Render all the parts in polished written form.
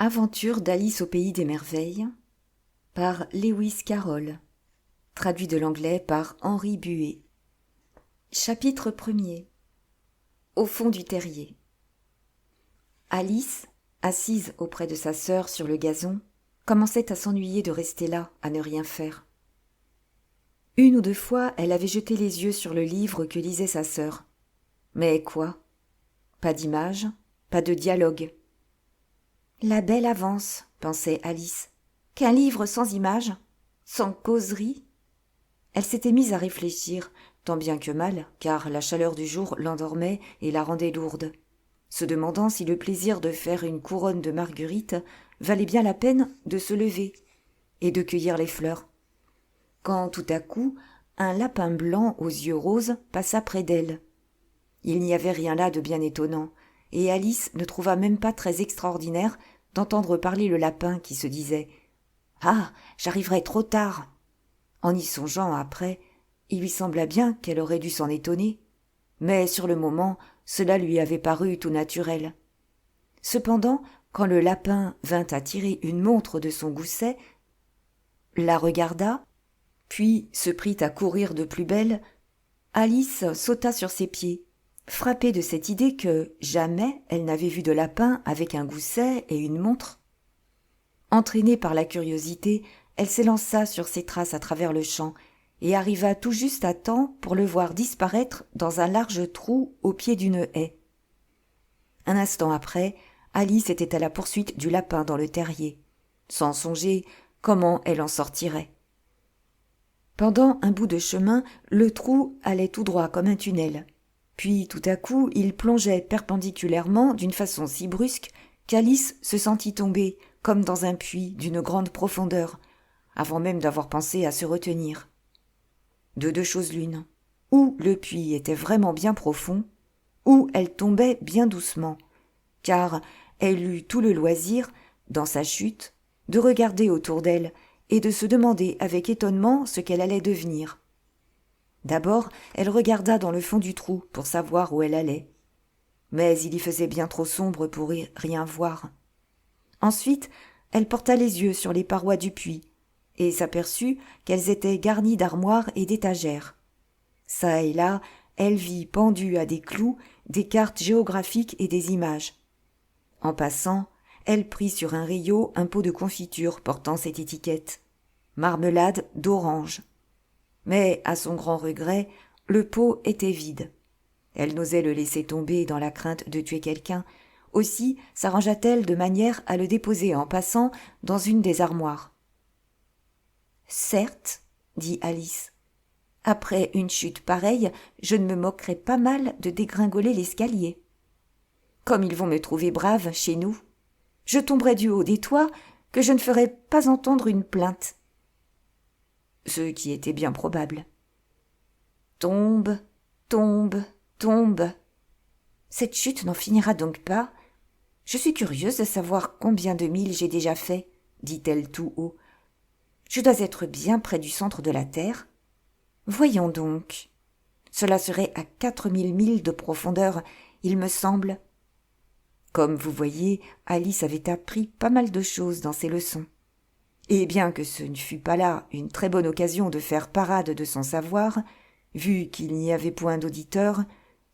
Aventure d'Alice au pays des merveilles par Lewis Carroll, traduit de l'anglais par Henri Buet. Chapitre 1er. Au fond du terrier. Alice, assise auprès de sa sœur sur le gazon, commençait à s'ennuyer de rester là, à ne rien faire. Une ou deux fois, elle avait jeté les yeux sur le livre que lisait sa sœur. Mais quoi ? Pas d'image, pas de dialogue. « La belle avance, pensait Alice. Qu'un livre sans images, sans causerie ?» Elle s'était mise à réfléchir, tant bien que mal, car la chaleur du jour l'endormait et la rendait lourde, se demandant si le plaisir de faire une couronne de marguerites valait bien la peine de se lever et de cueillir les fleurs. Quand tout à coup, un lapin blanc aux yeux roses passa près d'elle. Il n'y avait rien là de bien étonnant, et Alice ne trouva même pas très extraordinaire d'entendre parler le lapin qui se disait « Ah, j'arriverai trop tard !» En y songeant après, il lui sembla bien qu'elle aurait dû s'en étonner, mais sur le moment, cela lui avait paru tout naturel. Cependant, quand le lapin vint à tirer une montre de son gousset, la regarda, puis se prit à courir de plus belle, Alice sauta sur ses pieds, frappée de cette idée que jamais elle n'avait vu de lapin avec un gousset et une montre. Entraînée par la curiosité, elle s'élança sur ses traces à travers le champ et arriva tout juste à temps pour le voir disparaître dans un large trou au pied d'une haie. Un instant après, Alice était à la poursuite du lapin dans le terrier, sans songer comment elle en sortirait. Pendant un bout de chemin, le trou allait tout droit comme un tunnel. Puis, tout à coup, il plongeait perpendiculairement d'une façon si brusque qu'Alice se sentit tomber, comme dans un puits d'une grande profondeur, avant même d'avoir pensé à se retenir. De deux choses l'une, ou le puits était vraiment bien profond, ou elle tombait bien doucement, car elle eut tout le loisir, dans sa chute, de regarder autour d'elle et de se demander avec étonnement ce qu'elle allait devenir. D'abord, elle regarda dans le fond du trou pour savoir où elle allait. Mais il y faisait bien trop sombre pour y rien voir. Ensuite, elle porta les yeux sur les parois du puits et s'aperçut qu'elles étaient garnies d'armoires et d'étagères. Ça et là, elle vit pendues à des clous des cartes géographiques et des images. En passant, elle prit sur un rayon un pot de confiture portant cette étiquette « Marmelade d'orange ». Mais, à son grand regret, le pot était vide. Elle n'osait le laisser tomber dans la crainte de tuer quelqu'un. Aussi s'arrangea-t-elle de manière à le déposer en passant dans une des armoires. « Certes, dit Alice, après une chute pareille, je ne me moquerais pas mal de dégringoler l'escalier. Comme ils vont me trouver brave chez nous, je tomberai du haut des toits que je ne ferai pas entendre une plainte. » Ce qui était bien probable. Tombe, tombe, tombe. Cette chute n'en finira donc pas. Je suis curieuse de savoir combien de milles j'ai déjà fait, dit-elle tout haut. Je dois être bien près du centre de la Terre. Voyons donc. Cela serait à 4000 milles de profondeur, il me semble. Comme vous voyez, Alice avait appris pas mal de choses dans ses leçons. Et bien que ce ne fût pas là une très bonne occasion de faire parade de son savoir, vu qu'il n'y avait point d'auditeurs,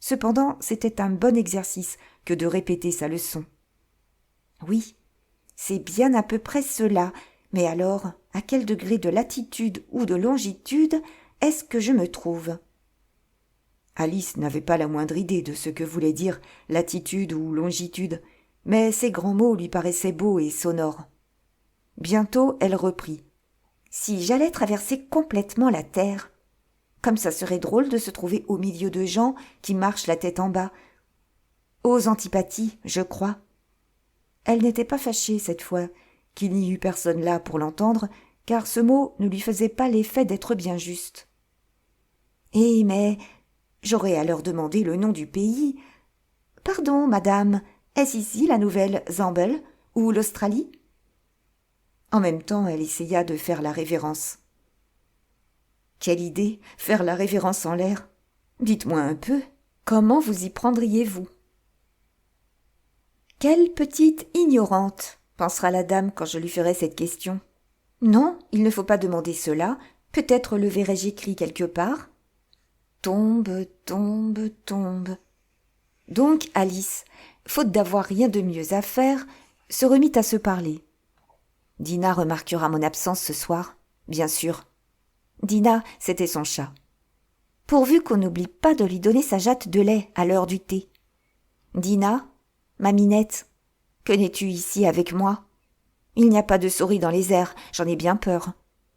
cependant c'était un bon exercice que de répéter sa leçon. Oui, c'est bien à peu près cela, mais alors, à quel degré de latitude ou de longitude est-ce que je me trouve ? Alice n'avait pas la moindre idée de ce que voulait dire latitude ou longitude, mais ces grands mots lui paraissaient beaux et sonores. Bientôt, elle reprit. « Si j'allais traverser complètement la terre, comme ça serait drôle de se trouver au milieu de gens qui marchent la tête en bas. Aux antipathies, je crois. » Elle n'était pas fâchée cette fois qu'il n'y eût personne là pour l'entendre, car ce mot ne lui faisait pas l'effet d'être bien juste. « Eh, mais j'aurais à leur demander le nom du pays. Pardon, madame, est-ce ici la Nouvelle-Zambel ou l'Australie ?» En même temps, elle essaya de faire la révérence. Quelle idée, faire la révérence en l'air. Dites-moi un peu, comment vous y prendriez-vous ? Quelle petite ignorante, pensera la dame quand je lui ferai cette question. Non, il ne faut pas demander cela. Peut-être le verrai-je écrit quelque part. Tombe, tombe, tombe. Donc Alice, faute d'avoir rien de mieux à faire, se remit à se parler. Dinah remarquera mon absence ce soir, bien sûr. Dinah, c'était son chat. Pourvu qu'on n'oublie pas de lui donner sa jatte de lait à l'heure du thé. Dinah, ma Minette, que n'es-tu ici avec moi? Il n'y a pas de souris dans les airs, j'en ai bien peur.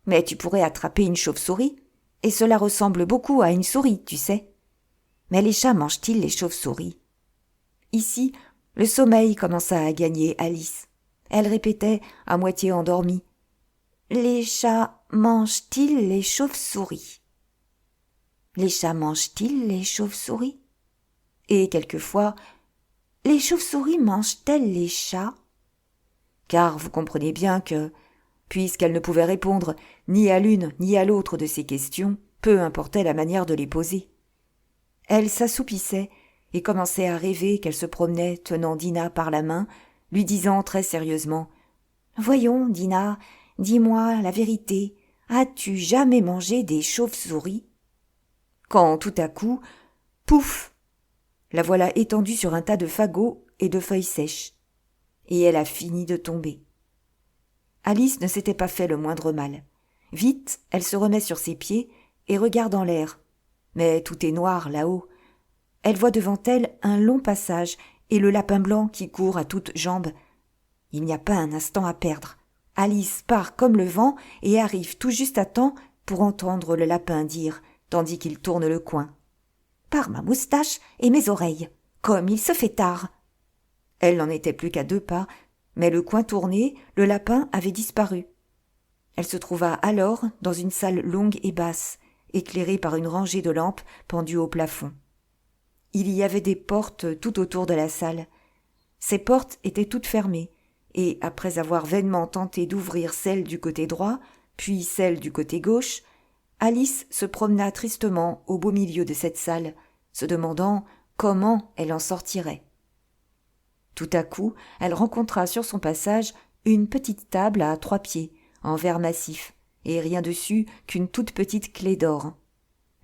Mais tu pourrais attraper une chauve-souris, et cela ressemble beaucoup à une souris, tu sais. Mais les chats mangent-ils les chauves-souris? Ici, le sommeil commença à gagner Alice. Elle répétait, à moitié endormie. Les chats mangent-ils les chauves-souris? Les chats mangent-ils les chauves-souris? Et quelquefois, les chauves-souris mangent-elles les chats? Car vous comprenez bien que, puisqu'elle ne pouvait répondre ni à l'une ni à l'autre de ces questions, peu importait la manière de les poser. Elle s'assoupissait et commençait à rêver qu'elle se promenait tenant Dinah par la main, lui disant très sérieusement « Voyons, Dinah, dis-moi la vérité, as-tu jamais mangé des chauves-souris ?» Quand tout à coup, pouf, la voilà étendue sur un tas de fagots et de feuilles sèches. Et elle a fini de tomber. Alice ne s'était pas fait le moindre mal. Vite, elle se remet sur ses pieds et regarde en l'air. Mais tout est noir là-haut. Elle voit devant elle un long passage et le lapin blanc qui court à toutes jambes. Il n'y a pas un instant à perdre. Alice part comme le vent et arrive tout juste à temps pour entendre le lapin dire, tandis qu'il tourne le coin. « Par ma moustache et mes oreilles, comme il se fait tard !» Elle n'en était plus qu'à 2 pas, mais le coin tourné, le lapin avait disparu. Elle se trouva alors dans une salle longue et basse, éclairée par une rangée de lampes pendues au plafond. Il y avait des portes tout autour de la salle. Ces portes étaient toutes fermées, et après avoir vainement tenté d'ouvrir celle du côté droit, puis celle du côté gauche, Alice se promena tristement au beau milieu de cette salle, se demandant comment elle en sortirait. Tout à coup, elle rencontra sur son passage une petite table à 3 pieds, en verre massif, et rien dessus qu'une toute petite clé d'or.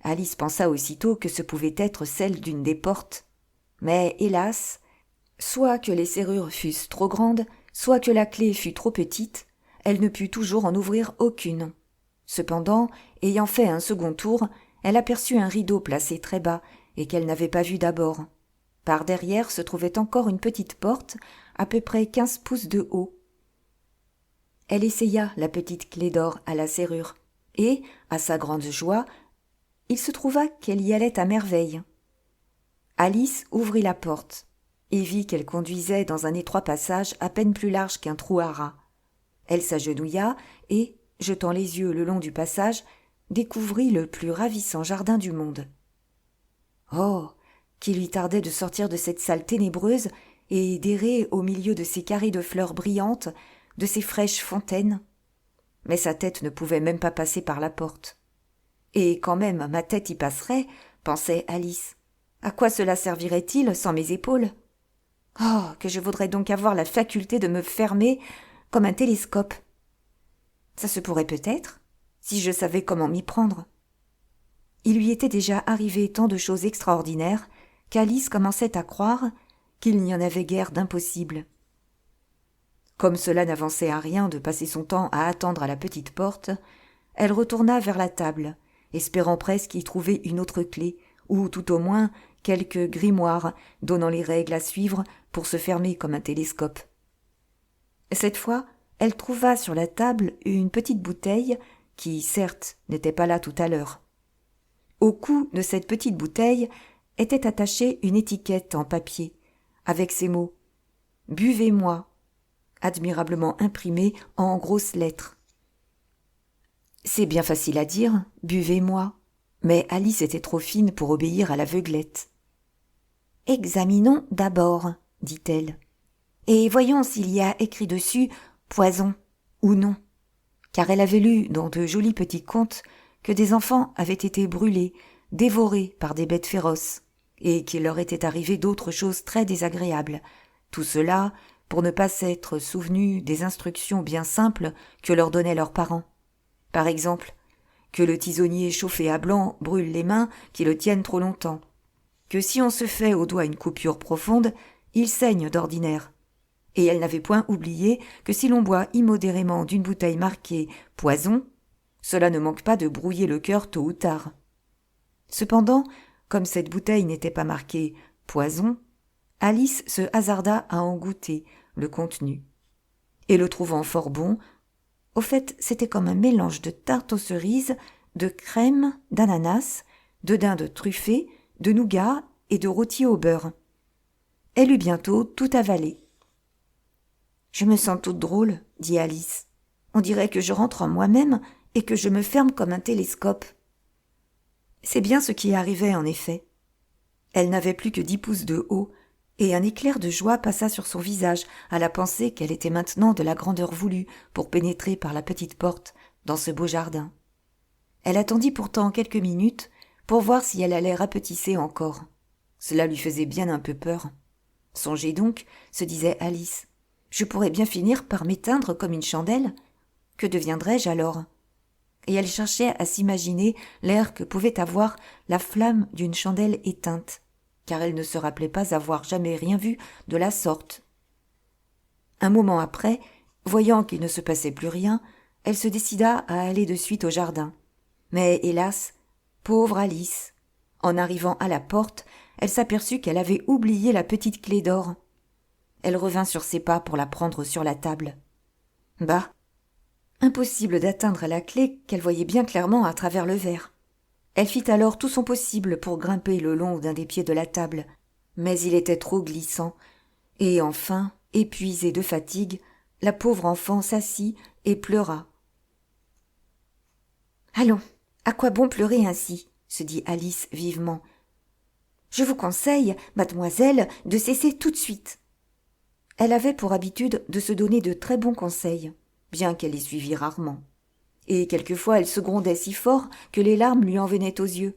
Alice pensa aussitôt que ce pouvait être celle d'une des portes. Mais hélas, soit que les serrures fussent trop grandes, soit que la clé fût trop petite, elle ne put toujours en ouvrir aucune. Cependant, ayant fait un second tour, elle aperçut un rideau placé très bas et qu'elle n'avait pas vu d'abord. Par derrière se trouvait encore une petite porte, à peu près 15 pouces de haut. Elle essaya la petite clé d'or à la serrure, et, à sa grande joie, il se trouva qu'elle y allait à merveille. Alice ouvrit la porte, et vit qu'elle conduisait dans un étroit passage à peine plus large qu'un trou à rats. Elle s'agenouilla et, jetant les yeux le long du passage, découvrit le plus ravissant jardin du monde. Oh, qu'il lui tardait de sortir de cette salle ténébreuse et d'errer au milieu de ces carrés de fleurs brillantes, de ces fraîches fontaines. Mais sa tête ne pouvait même pas passer par la porte. Et quand même ma tête y passerait, pensait Alice. À quoi cela servirait-il sans mes épaules? Oh, que je voudrais donc avoir la faculté de me fermer comme un télescope. Ça se pourrait peut-être, si je savais comment m'y prendre. Il lui était déjà arrivé tant de choses extraordinaires qu'Alice commençait à croire qu'il n'y en avait guère d'impossible. Comme cela n'avançait à rien de passer son temps à attendre à la petite porte, elle retourna vers la table, espérant presque y trouver une autre clé, ou tout au moins quelque grimoire donnant les règles à suivre pour se fermer comme un télescope. Cette fois, elle trouva sur la table une petite bouteille qui, certes, n'était pas là tout à l'heure. Au cou de cette petite bouteille était attachée une étiquette en papier, avec ces mots « Buvez-moi », admirablement imprimés en grosses lettres. C'est bien facile à dire « Buvez-moi », mais Alice était trop fine pour obéir à l'aveuglette. « Examinons d'abord, » dit-elle, « et voyons s'il y a écrit dessus « poison » ou non. » Car elle avait lu dans de jolis petits contes que des enfants avaient été brûlés, dévorés par des bêtes féroces, et qu'il leur était arrivé d'autres choses très désagréables, tout cela pour ne pas s'être souvenue des instructions bien simples que leur donnaient leurs parents. Par exemple, que le tisonnier chauffé à blanc brûle les mains qui le tiennent trop longtemps, que si on se fait au doigt une coupure profonde, il saigne d'ordinaire. Et elle n'avait point oublié que si l'on boit immodérément d'une bouteille marquée « poison », cela ne manque pas de brouiller le cœur tôt ou tard. Cependant, comme cette bouteille n'était pas marquée « poison », Alice se hasarda à en goûter le contenu. Et le trouvant fort bon, au fait, c'était comme un mélange de tarte aux cerises, de crème, d'ananas, de dinde truffée, de nougat et de rôti au beurre. Elle eut bientôt tout avalé. « Je me sens toute drôle, » dit Alice. « On dirait que je rentre en moi-même et que je me ferme comme un télescope. » C'est bien ce qui arrivait en effet. Elle n'avait plus que 10 pouces de haut, et un éclair de joie passa sur son visage à la pensée qu'elle était maintenant de la grandeur voulue pour pénétrer par la petite porte dans ce beau jardin. Elle attendit pourtant quelques minutes pour voir si elle allait rapetisser encore. Cela lui faisait bien un peu peur. Songez donc, se disait Alice, je pourrais bien finir par m'éteindre comme une chandelle. Que deviendrais-je alors ? Et elle cherchait à s'imaginer l'air que pouvait avoir la flamme d'une chandelle éteinte, car elle ne se rappelait pas avoir jamais rien vu de la sorte. Un moment après, voyant qu'il ne se passait plus rien, elle se décida à aller de suite au jardin. Mais hélas, pauvre Alice, en arrivant à la porte, elle s'aperçut qu'elle avait oublié la petite clé d'or. Elle revint sur ses pas pour la prendre sur la table. Bah, impossible d'atteindre la clé qu'elle voyait bien clairement à travers le verre. Elle fit alors tout son possible pour grimper le long d'un des pieds de la table, mais il était trop glissant, et enfin, épuisée de fatigue, la pauvre enfant s'assit et pleura. « Allons, à quoi bon pleurer ainsi ?» se dit Alice vivement. « Je vous conseille, mademoiselle, de cesser tout de suite. » Elle avait pour habitude de se donner de très bons conseils, bien qu'elle les suivît rarement. Et quelquefois elle se grondait si fort que les larmes lui en venaient aux yeux.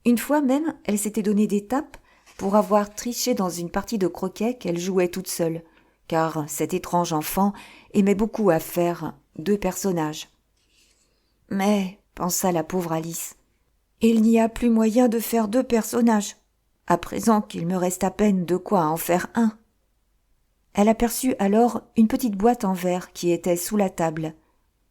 Une fois même, elle s'était donné des tapes pour avoir triché dans une partie de croquet qu'elle jouait toute seule, car cette étrange enfant aimait beaucoup à faire 2 personnages. Mais, pensa la pauvre Alice, il n'y a plus moyen de faire 2 personnages, à présent qu'il me reste à peine de quoi en faire un. Elle aperçut alors une petite boîte en verre qui était sous la table,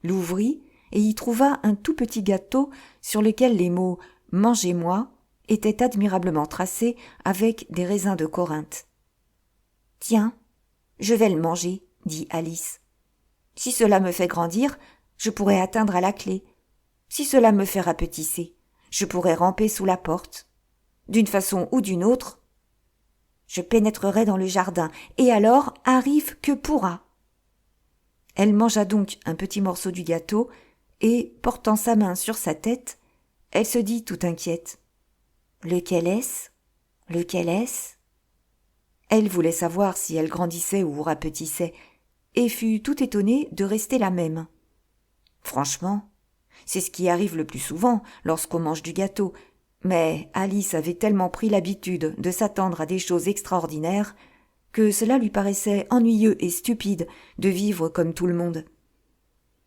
l'ouvrit et y trouva un tout petit gâteau sur lequel les mots « Mangez-moi » étaient admirablement tracés avec des raisins de Corinthe. « Tiens, je vais le manger, » dit Alice. « Si cela me fait grandir, je pourrai atteindre à la clé. Si cela me fait rapetisser, je pourrai ramper sous la porte. D'une façon ou d'une autre, je pénétrerai dans le jardin, et alors arrive que pourra. » Elle mangea donc un petit morceau du gâteau, et, portant sa main sur sa tête, elle se dit tout inquiète. « Lequel est-ce ? Lequel est-ce » Elle voulait savoir si elle grandissait ou rapetissait, et fut tout étonnée de rester la même. Franchement, c'est ce qui arrive le plus souvent lorsqu'on mange du gâteau, mais Alice avait tellement pris l'habitude de s'attendre à des choses extraordinaires que cela lui paraissait ennuyeux et stupide de vivre comme tout le monde.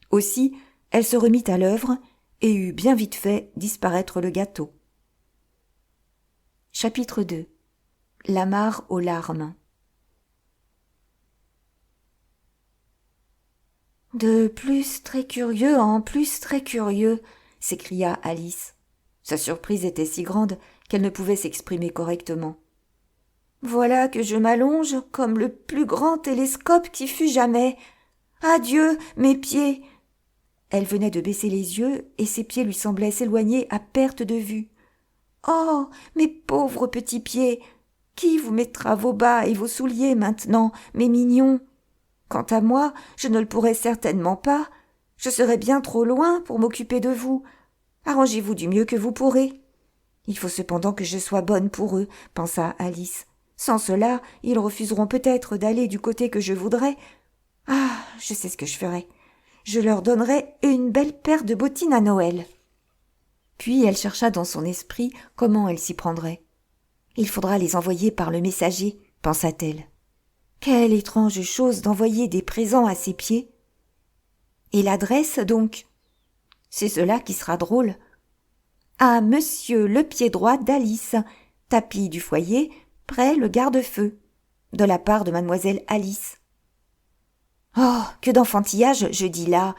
Aussi, elle se remit à l'œuvre et eut bien vite fait disparaître le gâteau. Chapitre 2. La mare aux larmes. « De plus très curieux en plus très curieux » s'écria Alice. Sa surprise était si grande qu'elle ne pouvait s'exprimer correctement. « Voilà que je m'allonge comme le plus grand télescope qui fut jamais. Adieu, mes pieds !» Elle venait de baisser les yeux et ses pieds lui semblaient s'éloigner à perte de vue. « Oh, mes pauvres petits pieds ! Qui vous mettra vos bas et vos souliers maintenant, mes mignons ? Quant à moi, je ne le pourrais certainement pas. Je serais bien trop loin pour m'occuper de vous. Arrangez-vous du mieux que vous pourrez. » « Il faut cependant que je sois bonne pour eux, » pensa Alice. « Sans cela, ils refuseront peut-être d'aller du côté que je voudrais. Ah, je sais ce que je ferai. Je leur donnerai une belle paire de bottines à Noël. » Puis elle chercha dans son esprit comment elle s'y prendrait. « Il faudra les envoyer par le messager, » pensa-t-elle. Quelle étrange chose d'envoyer des présents à ses pieds. Et l'adresse, donc? C'est cela qui sera drôle. À Monsieur le pied droit d'Alice, tapis du foyer, près le garde-feu, de la part de mademoiselle Alice. Oh, que d'enfantillage, je dis là.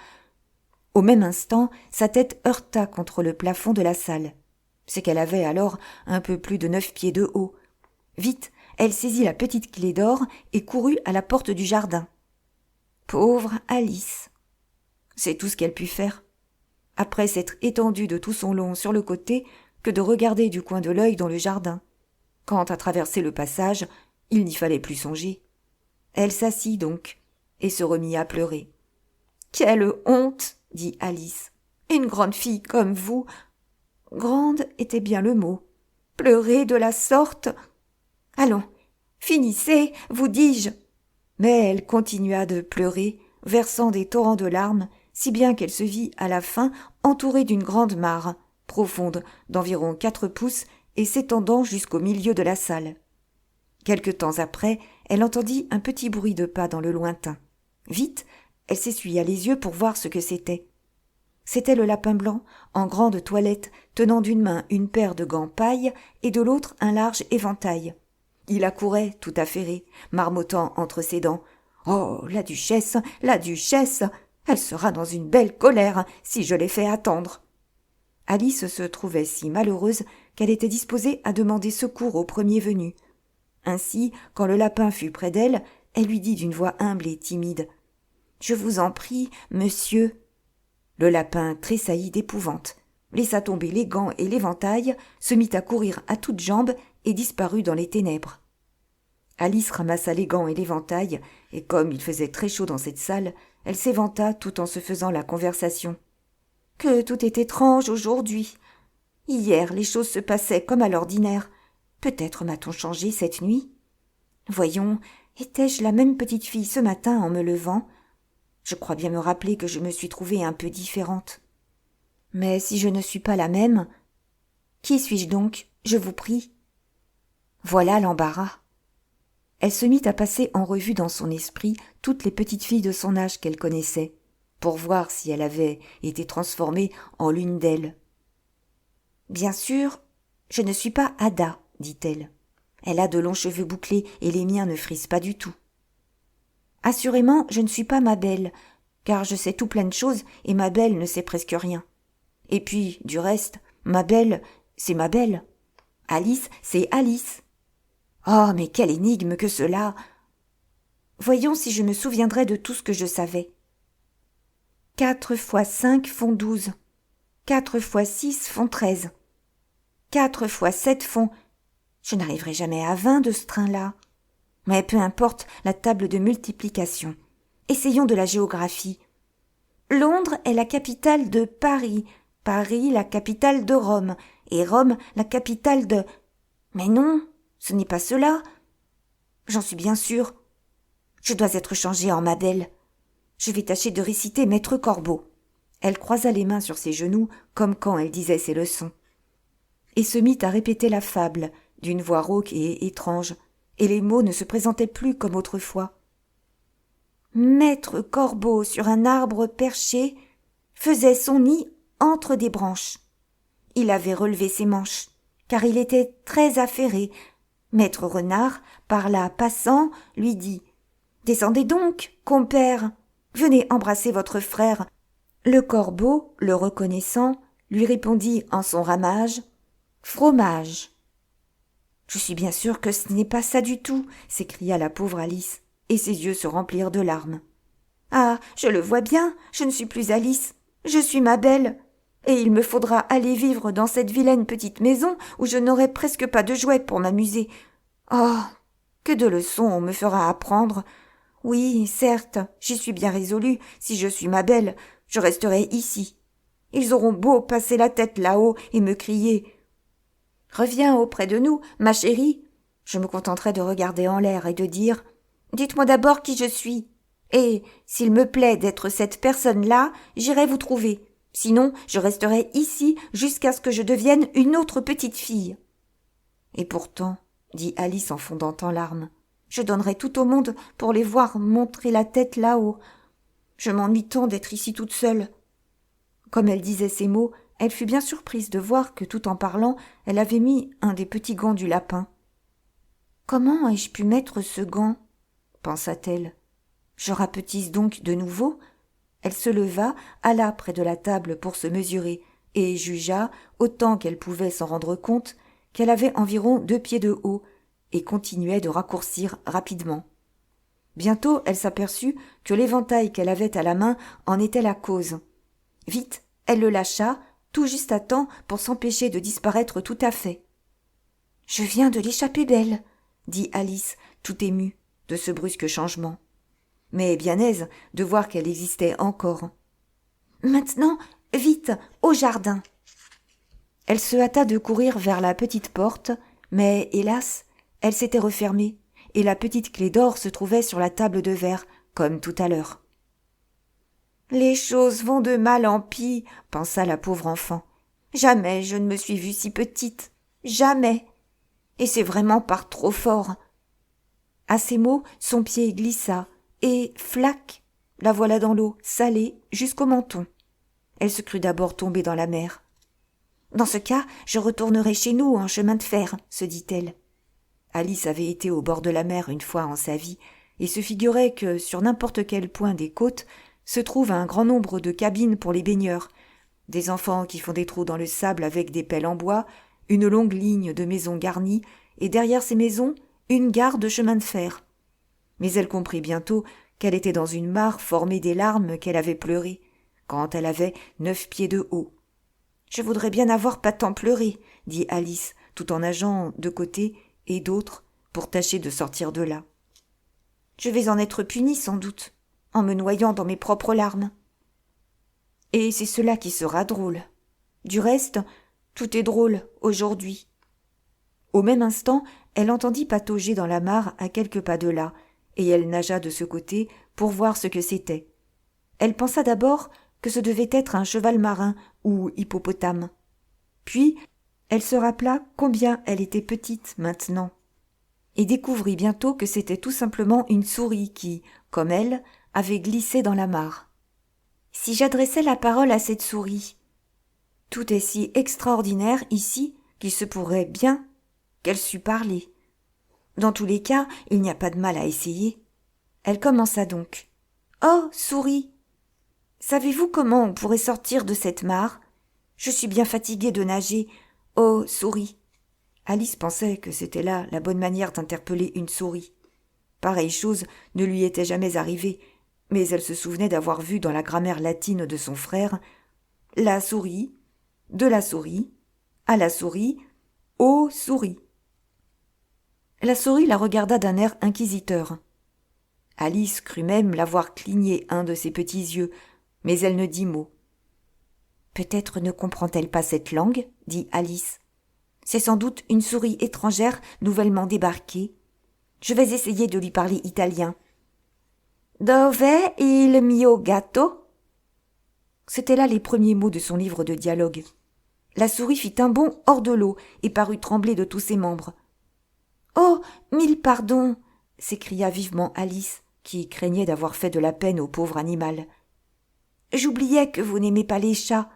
Au même instant, sa tête heurta contre le plafond de la salle. C'est qu'elle avait alors un peu plus de 9 pieds de haut. Vite, elle saisit la petite clé d'or et courut à la porte du jardin. Pauvre Alice. C'est tout ce qu'elle put faire. Après s'être étendue de tout son long sur le côté, que de regarder du coin de l'œil dans le jardin. Quant à traverser le passage, il n'y fallait plus songer. Elle s'assit donc, et se remit à pleurer. « Quelle honte !» dit Alice. « Une grande fille comme vous !» Grande était bien le mot. « Pleurer de la sorte !» « Allons, finissez, vous dis-je !» Mais elle continua de pleurer, versant des torrents de larmes, si bien qu'elle se vit à la fin entourée d'une grande mare, profonde d'environ 4 pouces et s'étendant jusqu'au milieu de la salle. Quelque temps après, elle entendit un petit bruit de pas dans le lointain. Vite, elle s'essuya les yeux pour voir ce que c'était. C'était le lapin blanc, en grande toilette, tenant d'une main une paire de gants paille et de l'autre un large éventail. Il accourait, tout affairé, marmottant entre ses dents. « Oh, la duchesse, la duchesse! Elle sera dans une belle colère si je l'ai fait attendre. » Alice se trouvait si malheureuse qu'elle était disposée à demander secours au premier venu. Ainsi, quand le lapin fut près d'elle, elle lui dit d'une voix humble et timide. « Je vous en prie, monsieur. » Le lapin tressaillit d'épouvante, laissa tomber les gants et l'éventail, se mit à courir à toutes jambes et disparut dans les ténèbres. Alice ramassa les gants et l'éventail, et comme il faisait très chaud dans cette salle, elle s'éventa tout en se faisant la conversation. « Que tout est étrange aujourd'hui. Hier, les choses se passaient comme à l'ordinaire. Peut-être m'a-t-on changé cette nuit. Voyons, étais-je la même petite fille ce matin en me levant? Je crois bien me rappeler que je me suis trouvée un peu différente. Mais si je ne suis pas la même, qui suis-je donc, je vous prie? Voilà l'embarras. » Elle se mit à passer en revue dans son esprit toutes les petites filles de son âge qu'elle connaissait, pour voir si elle avait été transformée en l'une d'elles. « Bien sûr, je ne suis pas Ada, dit-elle. Elle a de longs cheveux bouclés et les miens ne frisent pas du tout. Assurément, je ne suis pas ma belle, car je sais tout plein de choses et ma belle ne sait presque rien. Et puis, du reste, ma belle, c'est ma belle. Alice, c'est Alice. Oh, mais quelle énigme que cela! Voyons si je me souviendrai de tout ce que je savais. 4 fois 5 font 12. 4 fois 6 font 13. 4 fois 7 font... Je n'arriverai jamais à 20 de ce train-là. Mais peu importe la table de multiplication. Essayons de la géographie. Londres est la capitale de Paris, Paris la capitale de Rome, et Rome la capitale de... Mais non, ce n'est pas cela. J'en suis bien sûre. Je dois être changée en ma belle. Je vais tâcher de réciter Maître Corbeau. Elle croisa les mains sur ses genoux, comme quand elle disait ses leçons. Et se mit à répéter la fable, d'une voix rauque et étrange, et les mots ne se présentaient plus comme autrefois. Maître Corbeau, sur un arbre perché, faisait son nid entre des branches. Il avait relevé ses manches, car il était très affairé. Maître Renard, par là passant, lui dit « Descendez donc, compère, venez embrasser votre frère. » Le corbeau, le reconnaissant, lui répondit en son ramage « Fromage. » « Je suis bien sûre que ce n'est pas ça du tout, » s'écria la pauvre Alice, et ses yeux se remplirent de larmes. « Ah, je le vois bien, je ne suis plus Alice, je suis ma belle, et il me faudra aller vivre dans cette vilaine petite maison où je n'aurai presque pas de jouets pour m'amuser. Oh, que de leçons on me fera apprendre. Oui, certes, j'y suis bien résolue, si je suis ma belle, je resterai ici. Ils auront beau passer la tête là-haut et me crier « Reviens auprès de nous, ma chérie !» Je me contenterai de regarder en l'air et de dire « Dites-moi d'abord qui je suis. Et, s'il me plaît d'être cette personne-là, j'irai vous trouver. Sinon, je resterai ici jusqu'à ce que je devienne une autre petite fille. » Et pourtant, dit Alice en fondant en larmes, Je donnerais tout au monde pour les voir montrer la tête là-haut. Je m'ennuie tant d'être ici toute seule. » Comme elle disait ces mots, elle fut bien surprise de voir que tout en parlant, elle avait mis un des petits gants du lapin. « Comment ai-je pu mettre ce gant ?» pensa-t-elle. « Je rapetisse donc de nouveau ?» Elle se leva, alla près de la table pour se mesurer, et jugea, autant qu'elle pouvait s'en rendre compte, qu'elle avait environ 2 pieds de haut, et continuait de raccourcir rapidement. Bientôt elle s'aperçut que l'éventail qu'elle avait à la main en était la cause. Vite, elle le lâcha, tout juste à temps pour s'empêcher de disparaître tout à fait. « Je viens de l'échapper belle, » dit Alice, tout émue de ce brusque changement, mais bien aise de voir qu'elle existait encore. « Maintenant, vite, au jardin !» Elle se hâta de courir vers la petite porte, mais hélas, elle s'était refermée, et la petite clé d'or se trouvait sur la table de verre, comme tout à l'heure. « Les choses vont de mal en pis, » pensa la pauvre enfant. « Jamais je ne me suis vue si petite, jamais. Et c'est vraiment par trop fort. » À ces mots, son pied glissa, et flac, la voilà dans l'eau, salée, jusqu'au menton. Elle se crut d'abord tomber dans la mer. « Dans ce cas, je retournerai chez nous en chemin de fer, » se dit-elle. Alice avait été au bord de la mer une fois en sa vie, et se figurait que sur n'importe quel point des côtes se trouve un grand nombre de cabines pour les baigneurs, des enfants qui font des trous dans le sable avec des pelles en bois, une longue ligne de maisons garnies, et derrière ces maisons, une gare de chemin de fer. Mais elle comprit bientôt qu'elle était dans une mare formée des larmes qu'elle avait pleurées, quand elle avait 9 pieds de haut. « Je voudrais bien avoir pas tant pleuré, » dit Alice, tout en nageant de côté et d'autre pour tâcher de sortir de là. « Je vais en être punie sans doute, en me noyant dans mes propres larmes. Et c'est cela qui sera drôle. Du reste, tout est drôle aujourd'hui. » Au même instant, elle entendit patauger dans la mare à quelques pas de là, et elle nagea de ce côté pour voir ce que c'était. Elle pensa d'abord que ce devait être un cheval marin ou hippopotame. Puis, elle se rappela combien elle était petite maintenant, et découvrit bientôt que c'était tout simplement une souris qui, comme elle, avait glissé dans la mare. Si j'adressais la parole à cette souris, tout est si extraordinaire ici qu'il se pourrait bien qu'elle sût parler. Dans tous les cas, il n'y a pas de mal à essayer. Elle commença donc. « Oh, souris, savez-vous comment on pourrait sortir de cette mare ? Je suis bien fatiguée de nager. Oh, souris !» Alice pensait que c'était là la bonne manière d'interpeller une souris. Pareille chose ne lui était jamais arrivée, mais elle se souvenait d'avoir vu dans la grammaire latine de son frère « la souris »,« de la souris »,« à la souris »,« aux souris ». La souris la regarda d'un air inquisiteur. Alice crut même l'avoir cligné un de ses petits yeux, mais elle ne dit mot. « Peut-être ne comprend-elle pas cette langue ?» dit Alice. « C'est sans doute une souris étrangère nouvellement débarquée. Je vais essayer de lui parler italien. »« Dove il mio gatto ?» C'étaient là les premiers mots de son livre de dialogue. La souris fit un bond hors de l'eau et parut trembler de tous ses membres. « Oh, mille pardons !» s'écria vivement Alice, qui craignait d'avoir fait de la peine au pauvre animal. « J'oubliais que vous n'aimez pas les chats. »«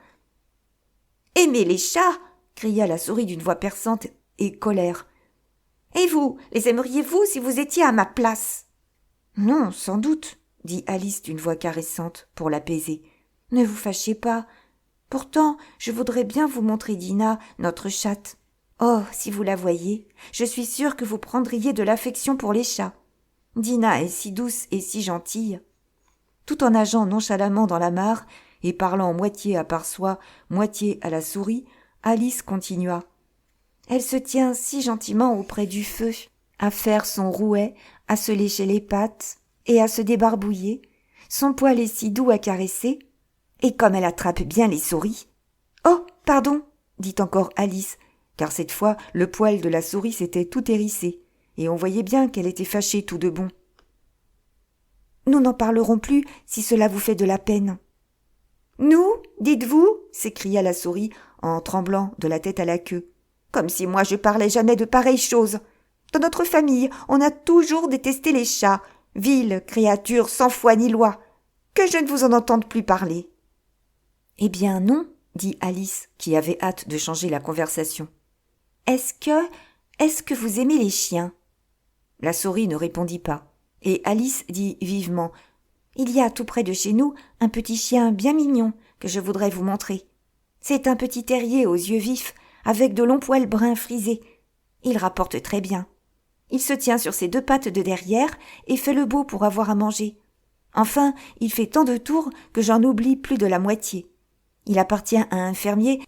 Aimez les chats !» cria la souris d'une voix perçante et colère. « Et vous, les aimeriez-vous si vous étiez à ma place ?»« Non, sans doute, » dit Alice d'une voix caressante pour l'apaiser. « Ne vous fâchez pas. Pourtant, je voudrais bien vous montrer Dina, notre chatte. Oh, si vous la voyiez, je suis sûre que vous prendriez de l'affection pour les chats. Dina est si douce et si gentille. » Tout en nageant nonchalamment dans la mare et parlant moitié à part soi, moitié à la souris, Alice continua. « Elle se tient si gentiment auprès du feu, à faire son rouet, à se lécher les pattes et à se débarbouiller. Son poil est si doux à caresser. Et comme elle attrape bien les souris. »« Oh, pardon !» dit encore Alice, car cette fois le poil de la souris s'était tout hérissé, et on voyait bien qu'elle était fâchée tout de bon. « Nous n'en parlerons plus si cela vous fait de la peine. »« Nous, dites-vous » s'écria la souris en tremblant de la tête à la queue. « Comme si moi je parlais jamais de pareilles choses. Dans notre famille, on a toujours détesté les chats, viles créatures sans foi ni loi. Que je ne vous en entende plus parler. » « Eh bien non, » dit Alice, qui avait hâte de changer la conversation. « Est-ce que vous aimez les chiens ?» La souris ne répondit pas, et Alice dit vivement « Il y a tout près de chez nous un petit chien bien mignon que je voudrais vous montrer. C'est un petit terrier aux yeux vifs, avec de longs poils bruns frisés. Il rapporte très bien. Il se tient sur ses 2 pattes de derrière et fait le beau pour avoir à manger. Enfin, il fait tant de tours que j'en oublie plus de la moitié. Il appartient à un fermier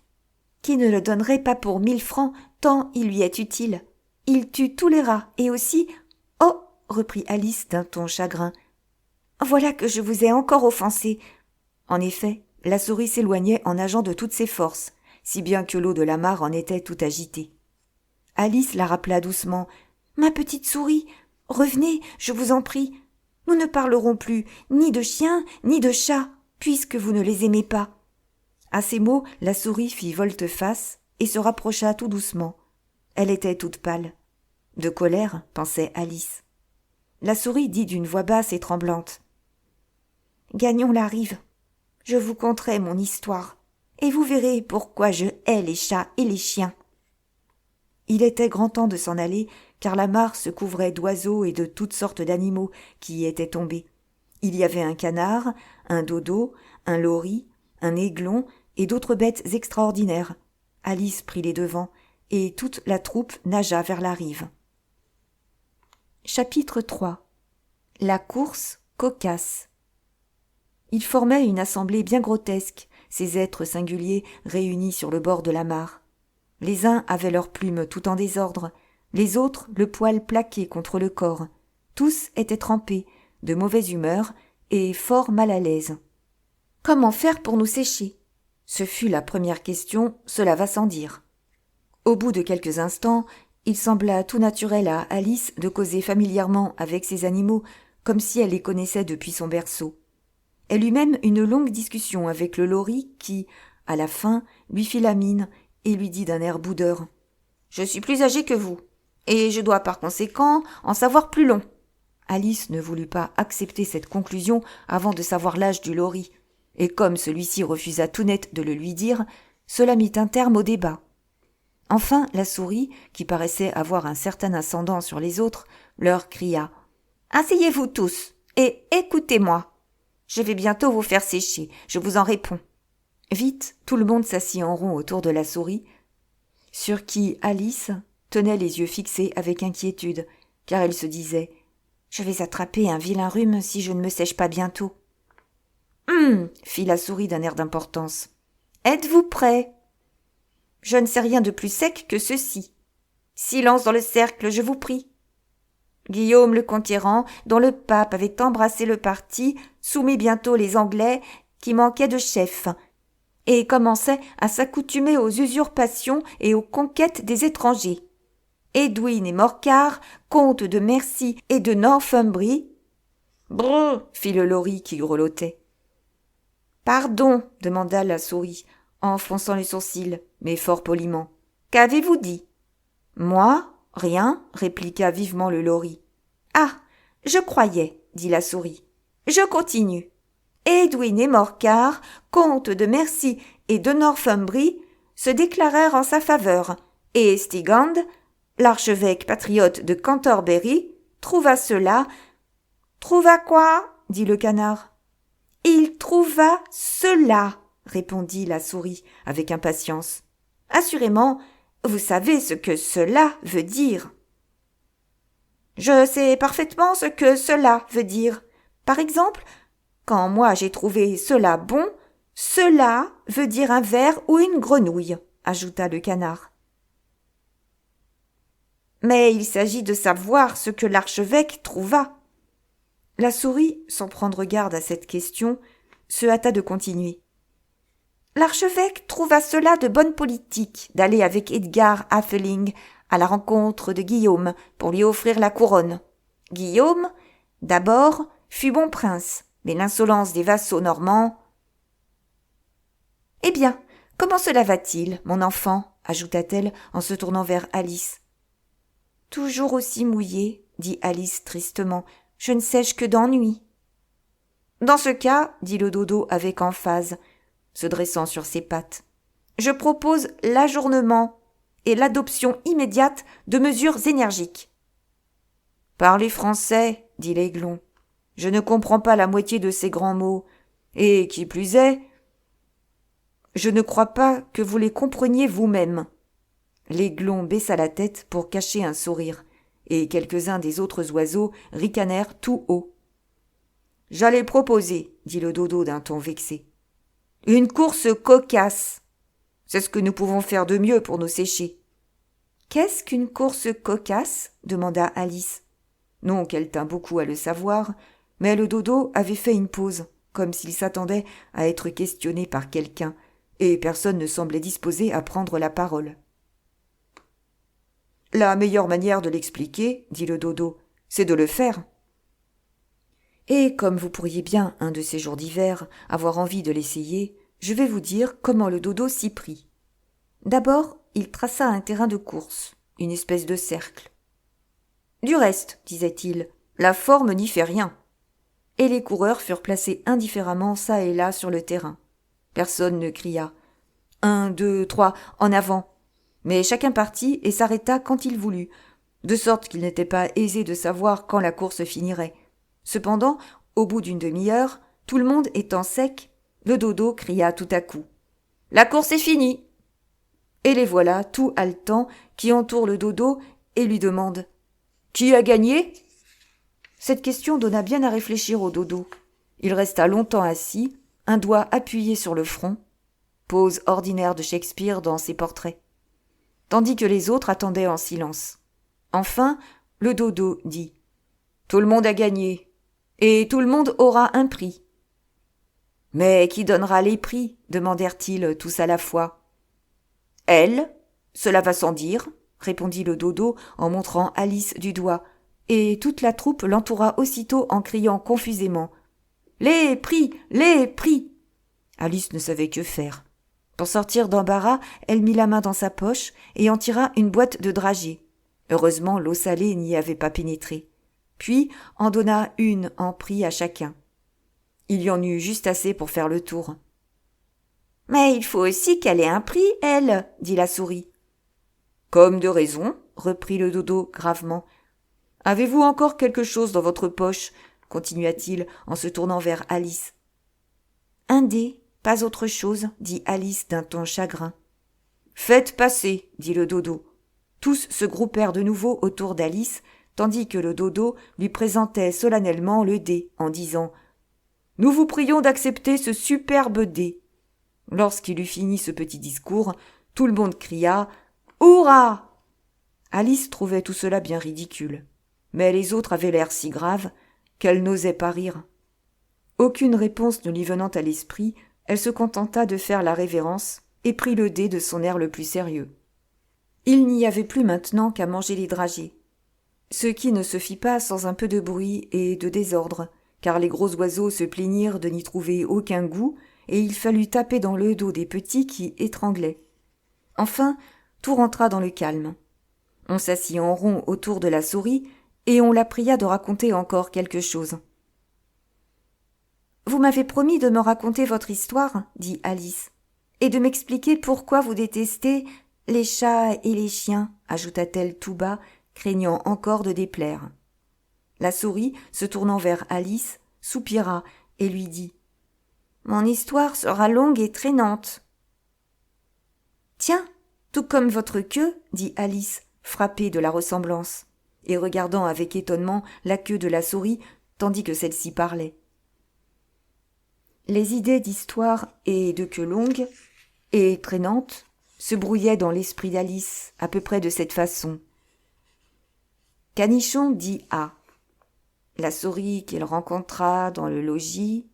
qui ne le donnerait pas pour 1000 francs tant il lui est utile. Il tue tous les rats et aussi... » « Oh !» reprit Alice d'un ton chagrin. « Voilà que je vous ai encore offensé. » En effet, la souris s'éloignait en nageant de toutes ses forces, si bien que l'eau de la mare en était tout agitée. Alice la rappela doucement. « Ma petite souris, revenez, je vous en prie. Nous ne parlerons plus ni de chiens ni de chats, puisque vous ne les aimez pas. » À ces mots, la souris fit volte-face et se rapprocha tout doucement. Elle était toute pâle. De colère, pensait Alice. La souris dit d'une voix basse et tremblante. « Gagnons la rive. Je vous conterai mon histoire, et vous verrez pourquoi je hais les chats et les chiens. » Il était grand temps de s'en aller, car la mare se couvrait d'oiseaux et de toutes sortes d'animaux qui y étaient tombés. Il y avait un canard, un dodo, un lori, un aiglon et d'autres bêtes extraordinaires. Alice prit les devants, et toute la troupe nagea vers la rive. Chapitre 3. La course cocasse. Ils formaient une assemblée bien grotesque, ces êtres singuliers réunis sur le bord de la mare. Les uns avaient leurs plumes tout en désordre, les autres le poil plaqué contre le corps. Tous étaient trempés, de mauvaise humeur et fort mal à l'aise. « Comment faire pour nous sécher ?» Ce fut la première question, cela va sans dire. Au bout de quelques instants, il sembla tout naturel à Alice de causer familièrement avec ces animaux, comme si elle les connaissait depuis son berceau. Elle eut même une longue discussion avec le lori qui, à la fin, lui fit la mine et lui dit d'un air boudeur. « Je suis plus âgée que vous, et je dois par conséquent en savoir plus long. » Alice ne voulut pas accepter cette conclusion avant de savoir l'âge du lori, et comme celui-ci refusa tout net de le lui dire, cela mit un terme au débat. Enfin, la souris, qui paraissait avoir un certain ascendant sur les autres, leur cria « Asseyez-vous tous et écoutez-moi. Je vais bientôt vous faire sécher, je vous en réponds. » Vite, tout le monde s'assit en rond autour de la souris, sur qui Alice tenait les yeux fixés avec inquiétude, car elle se disait « Je vais attraper un vilain rhume si je ne me sèche pas bientôt. » « fit la souris d'un air d'importance. « Êtes-vous prêts ? Je ne sais rien de plus sec que ceci. Silence dans le cercle, je vous prie. » Guillaume le Conquérant, dont le pape avait embrassé le parti, soumit bientôt les Anglais qui manquaient de chef, et commençait à s'accoutumer aux usurpations et aux conquêtes des étrangers. Edwin et Morcar, comtes de Mercie et de Northumbrie. « Brrr !» fit le lori qui grelottait. « Pardon !» demanda la souris, en fronçant les sourcils, mais fort poliment. « Qu'avez-vous dit ?»« Moi ? Rien !» répliqua vivement le lori. « Ah ! Je croyais, dit la souris. Je continue. Edwin et Morcar, comtes de Mercie et de Northumbrie, se déclarèrent en sa faveur, et Stigand, l'archevêque patriote de Cantorbéry, trouva cela. « Trouva quoi ?» dit le canard. « Il trouva cela, » répondit la souris avec impatience. « Assurément, vous savez ce que cela veut dire. »« Je sais parfaitement ce que cela veut dire. Par exemple, quand moi j'ai trouvé cela bon, cela veut dire un ver ou une grenouille, » ajouta le canard. « Mais il s'agit de savoir ce que l'archevêque trouva. » La souris, sans prendre garde à cette question, se hâta de continuer. L'archevêque trouva cela de bonne politique d'aller avec Edgar Atheling à la rencontre de Guillaume pour lui offrir la couronne. Guillaume, d'abord, fut bon prince, mais l'insolence des vassaux normands... « Eh bien, comment cela va-t-il, mon enfant ?» ajouta-t-elle en se tournant vers Alice. Toujours aussi mouillé, dit Alice tristement. Je ne sèche que d'ennui. Dans ce cas, dit le dodo avec emphase, se dressant sur ses pattes, je propose l'ajournement et l'adoption immédiate de mesures énergiques. Parlez français, dit l'aiglon. Je ne comprends pas la moitié de ces grands mots. Et qui plus est, je ne crois pas que vous les compreniez vous-même. L'aiglon baissa la tête pour cacher un sourire, et quelques-uns des autres oiseaux ricanèrent tout haut. J'allais proposer, dit le dodo d'un ton vexé. Une course cocasse. C'est ce que nous pouvons faire de mieux pour nous sécher. Qu'est-ce qu'une course cocasse demanda Alice. Non qu'elle tînt beaucoup à le savoir, mais le dodo avait fait une pause, comme s'il s'attendait à être questionné par quelqu'un, et personne ne semblait disposé à prendre la parole. La meilleure manière de l'expliquer, dit le dodo, c'est de le faire. Et comme vous pourriez bien, un de ces jours d'hiver, avoir envie de l'essayer, je vais vous dire comment le dodo s'y prit. D'abord, il traça un terrain de course, une espèce de cercle. Du reste, disait-il, la forme n'y fait rien. Et les coureurs furent placés indifféremment çà et là sur le terrain. Personne ne cria « 1, 2, 3, en avant !» Mais chacun partit et s'arrêta quand il voulut, de sorte qu'il n'était pas aisé de savoir quand la course finirait. Cependant, au bout d'une demi-heure, tout le monde étant sec, le dodo cria tout à coup « La course est finie !» Et les voilà, tout haletants, qui entourent le dodo et lui demandent « Qui a gagné ?» Cette question donna bien à réfléchir au dodo. Il resta longtemps assis, un doigt appuyé sur le front, pose ordinaire de Shakespeare dans ses portraits, tandis que les autres attendaient en silence. Enfin, le dodo dit « Tout le monde a gagné, et tout le monde aura un prix. »« Mais qui donnera les prix ?» demandèrent-ils tous à la fois. « Elle, cela va sans dire, » répondit le dodo en montrant Alice du doigt, et toute la troupe l'entoura aussitôt en criant confusément « Les prix, les prix !» Alice ne savait que faire. Pour sortir d'embarras, elle mit la main dans sa poche et en tira une boîte de dragées. Heureusement, l'eau salée n'y avait pas pénétré. Puis en donna une en prix à chacun. Il y en eut juste assez pour faire le tour. « Mais il faut aussi qu'elle ait un prix, elle, dit la souris. « Comme de raison, reprit le dodo gravement. « Avez-vous encore quelque chose dans votre poche ?» continua-t-il en se tournant vers Alice. « Un dé, pas autre chose, dit Alice d'un ton chagrin. « Faites passer, dit le dodo. » Tous se groupèrent de nouveau autour d'Alice, tandis que le dodo lui présentait solennellement le dé en disant « Nous vous prions d'accepter ce superbe dé. » Lorsqu'il eut fini ce petit discours, tout le monde cria « Hurrah !» Alice trouvait tout cela bien ridicule, mais les autres avaient l'air si grave qu'elle n'osait pas rire. Aucune réponse ne lui venant à l'esprit, elle se contenta de faire la révérence et prit le dé de son air le plus sérieux. Il n'y avait plus maintenant qu'à manger les dragées, ce qui ne se fit pas sans un peu de bruit et de désordre, car les gros oiseaux se plaignirent de n'y trouver aucun goût, et il fallut taper dans le dos des petits qui étranglaient. Enfin, tout rentra dans le calme. On s'assit en rond autour de la souris, et on la pria de raconter encore quelque chose. « Vous m'avez promis de me raconter votre histoire, dit Alice, et de m'expliquer pourquoi vous détestez les chats et les chiens, ajouta-t-elle tout bas, craignant encore de déplaire. La souris, se tournant vers Alice, soupira et lui dit « Mon histoire sera longue et traînante. »« Tiens, tout comme votre queue, dit Alice, frappée de la ressemblance, et regardant avec étonnement la queue de la souris, tandis que celle-ci parlait. Les idées d'histoire et de queue longue et traînante se brouillaient dans l'esprit d'Alice à peu près de cette façon. Canichon dit A. La souris qu'il rencontra dans le logis,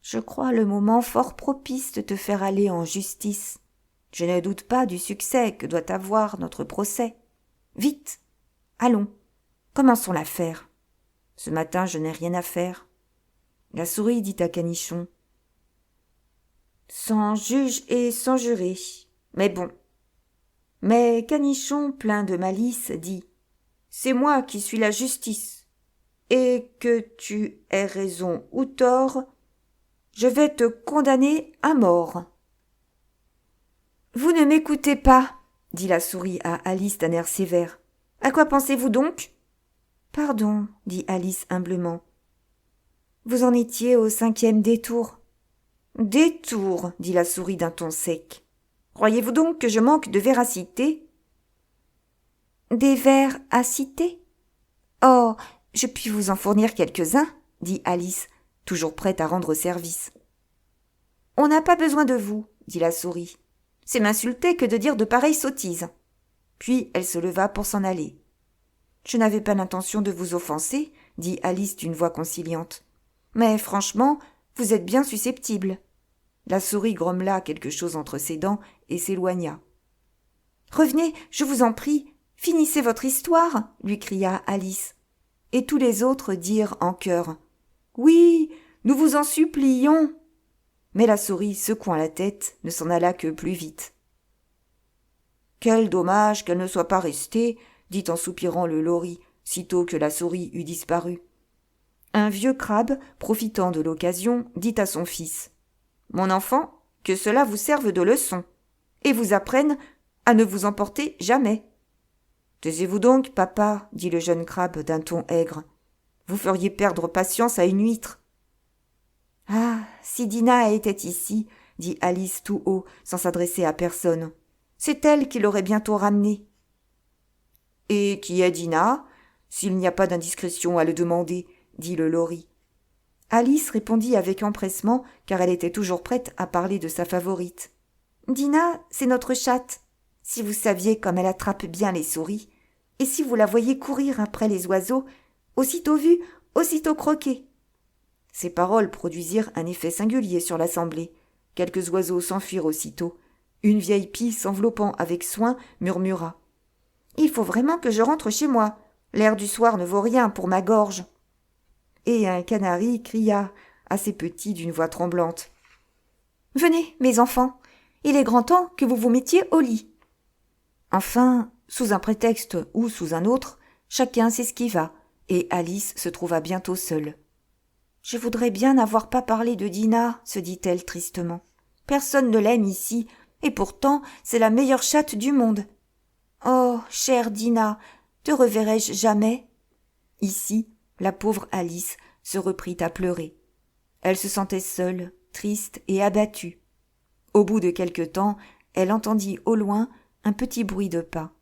je crois le moment fort propice de te faire aller en justice. Je ne doute pas du succès que doit avoir notre procès. Vite, allons, commençons l'affaire. Ce matin, je n'ai rien à faire. La souris dit à Canichon. Sans juge et sans juré, mais bon. Mais Canichon, plein de malice, dit. c'est moi qui suis la justice. Et que tu aies raison ou tort, je vais te condamner à mort. Vous ne m'écoutez pas, dit la souris à Alice d'un air sévère. À quoi pensez-vous donc? Pardon, dit Alice humblement. Vous en étiez au 5e détour. Détour, dit la souris d'un ton sec. Croyez-vous donc que je manque de véracité? Des vers à citer? Oh, je puis vous en fournir quelques-uns, dit Alice, toujours prête à rendre service. On n'a pas besoin de vous, dit la souris. C'est m'insulter que de dire de pareilles sottises. Puis elle se leva pour s'en aller. Je n'avais pas l'intention de vous offenser, dit Alice d'une voix conciliante. Mais franchement, vous êtes bien susceptible. La souris grommela quelque chose entre ses dents et s'éloigna. Revenez, je vous en prie, finissez votre histoire, lui cria Alice. Et tous les autres dirent en chœur. Oui, nous vous en supplions. Mais la souris, secouant la tête, ne s'en alla que plus vite. Quel dommage qu'elle ne soit pas restée, dit en soupirant le lori, sitôt que la souris eut disparu. Un vieux crabe, profitant de l'occasion, dit à son fils. Mon enfant, que cela vous serve de leçon, et vous apprenne à ne vous emporter jamais. Taisez-vous donc, papa, dit le jeune crabe d'un ton aigre. Vous feriez perdre patience à une huître. Ah, si Dinah était ici, dit Alice tout haut, sans s'adresser à personne. C'est elle qui l'aurait bientôt ramenée. Et qui est Dinah, s'il n'y a pas d'indiscrétion à le demander, dit le lori. Alice répondit avec empressement, car elle était toujours prête à parler de sa favorite. Dinah, c'est notre chatte. Si vous saviez comme elle attrape bien les souris, et si vous la voyez courir après les oiseaux, aussitôt vue, aussitôt croquée. Ces paroles produisirent un effet singulier sur l'assemblée. Quelques oiseaux s'enfuirent aussitôt. Une vieille pie, s'enveloppant avec soin, murmura. « Il faut vraiment que je rentre chez moi. L'air du soir ne vaut rien pour ma gorge. » Et un canari cria, assez petit d'une voix tremblante. « Venez, mes enfants, il est grand temps que vous vous mettiez au lit. » Enfin, sous un prétexte ou sous un autre, chacun s'esquiva, et Alice se trouva bientôt seule. « Je voudrais bien n'avoir pas parlé de Dinah, se dit-elle tristement. Personne ne l'aime ici, et pourtant c'est la meilleure chatte du monde. Oh, chère Dinah, te reverrai-je jamais? Ici, la pauvre Alice se reprit à pleurer. Elle se sentait seule, triste et abattue. Au bout de quelque temps, elle entendit au loin un petit bruit de pas.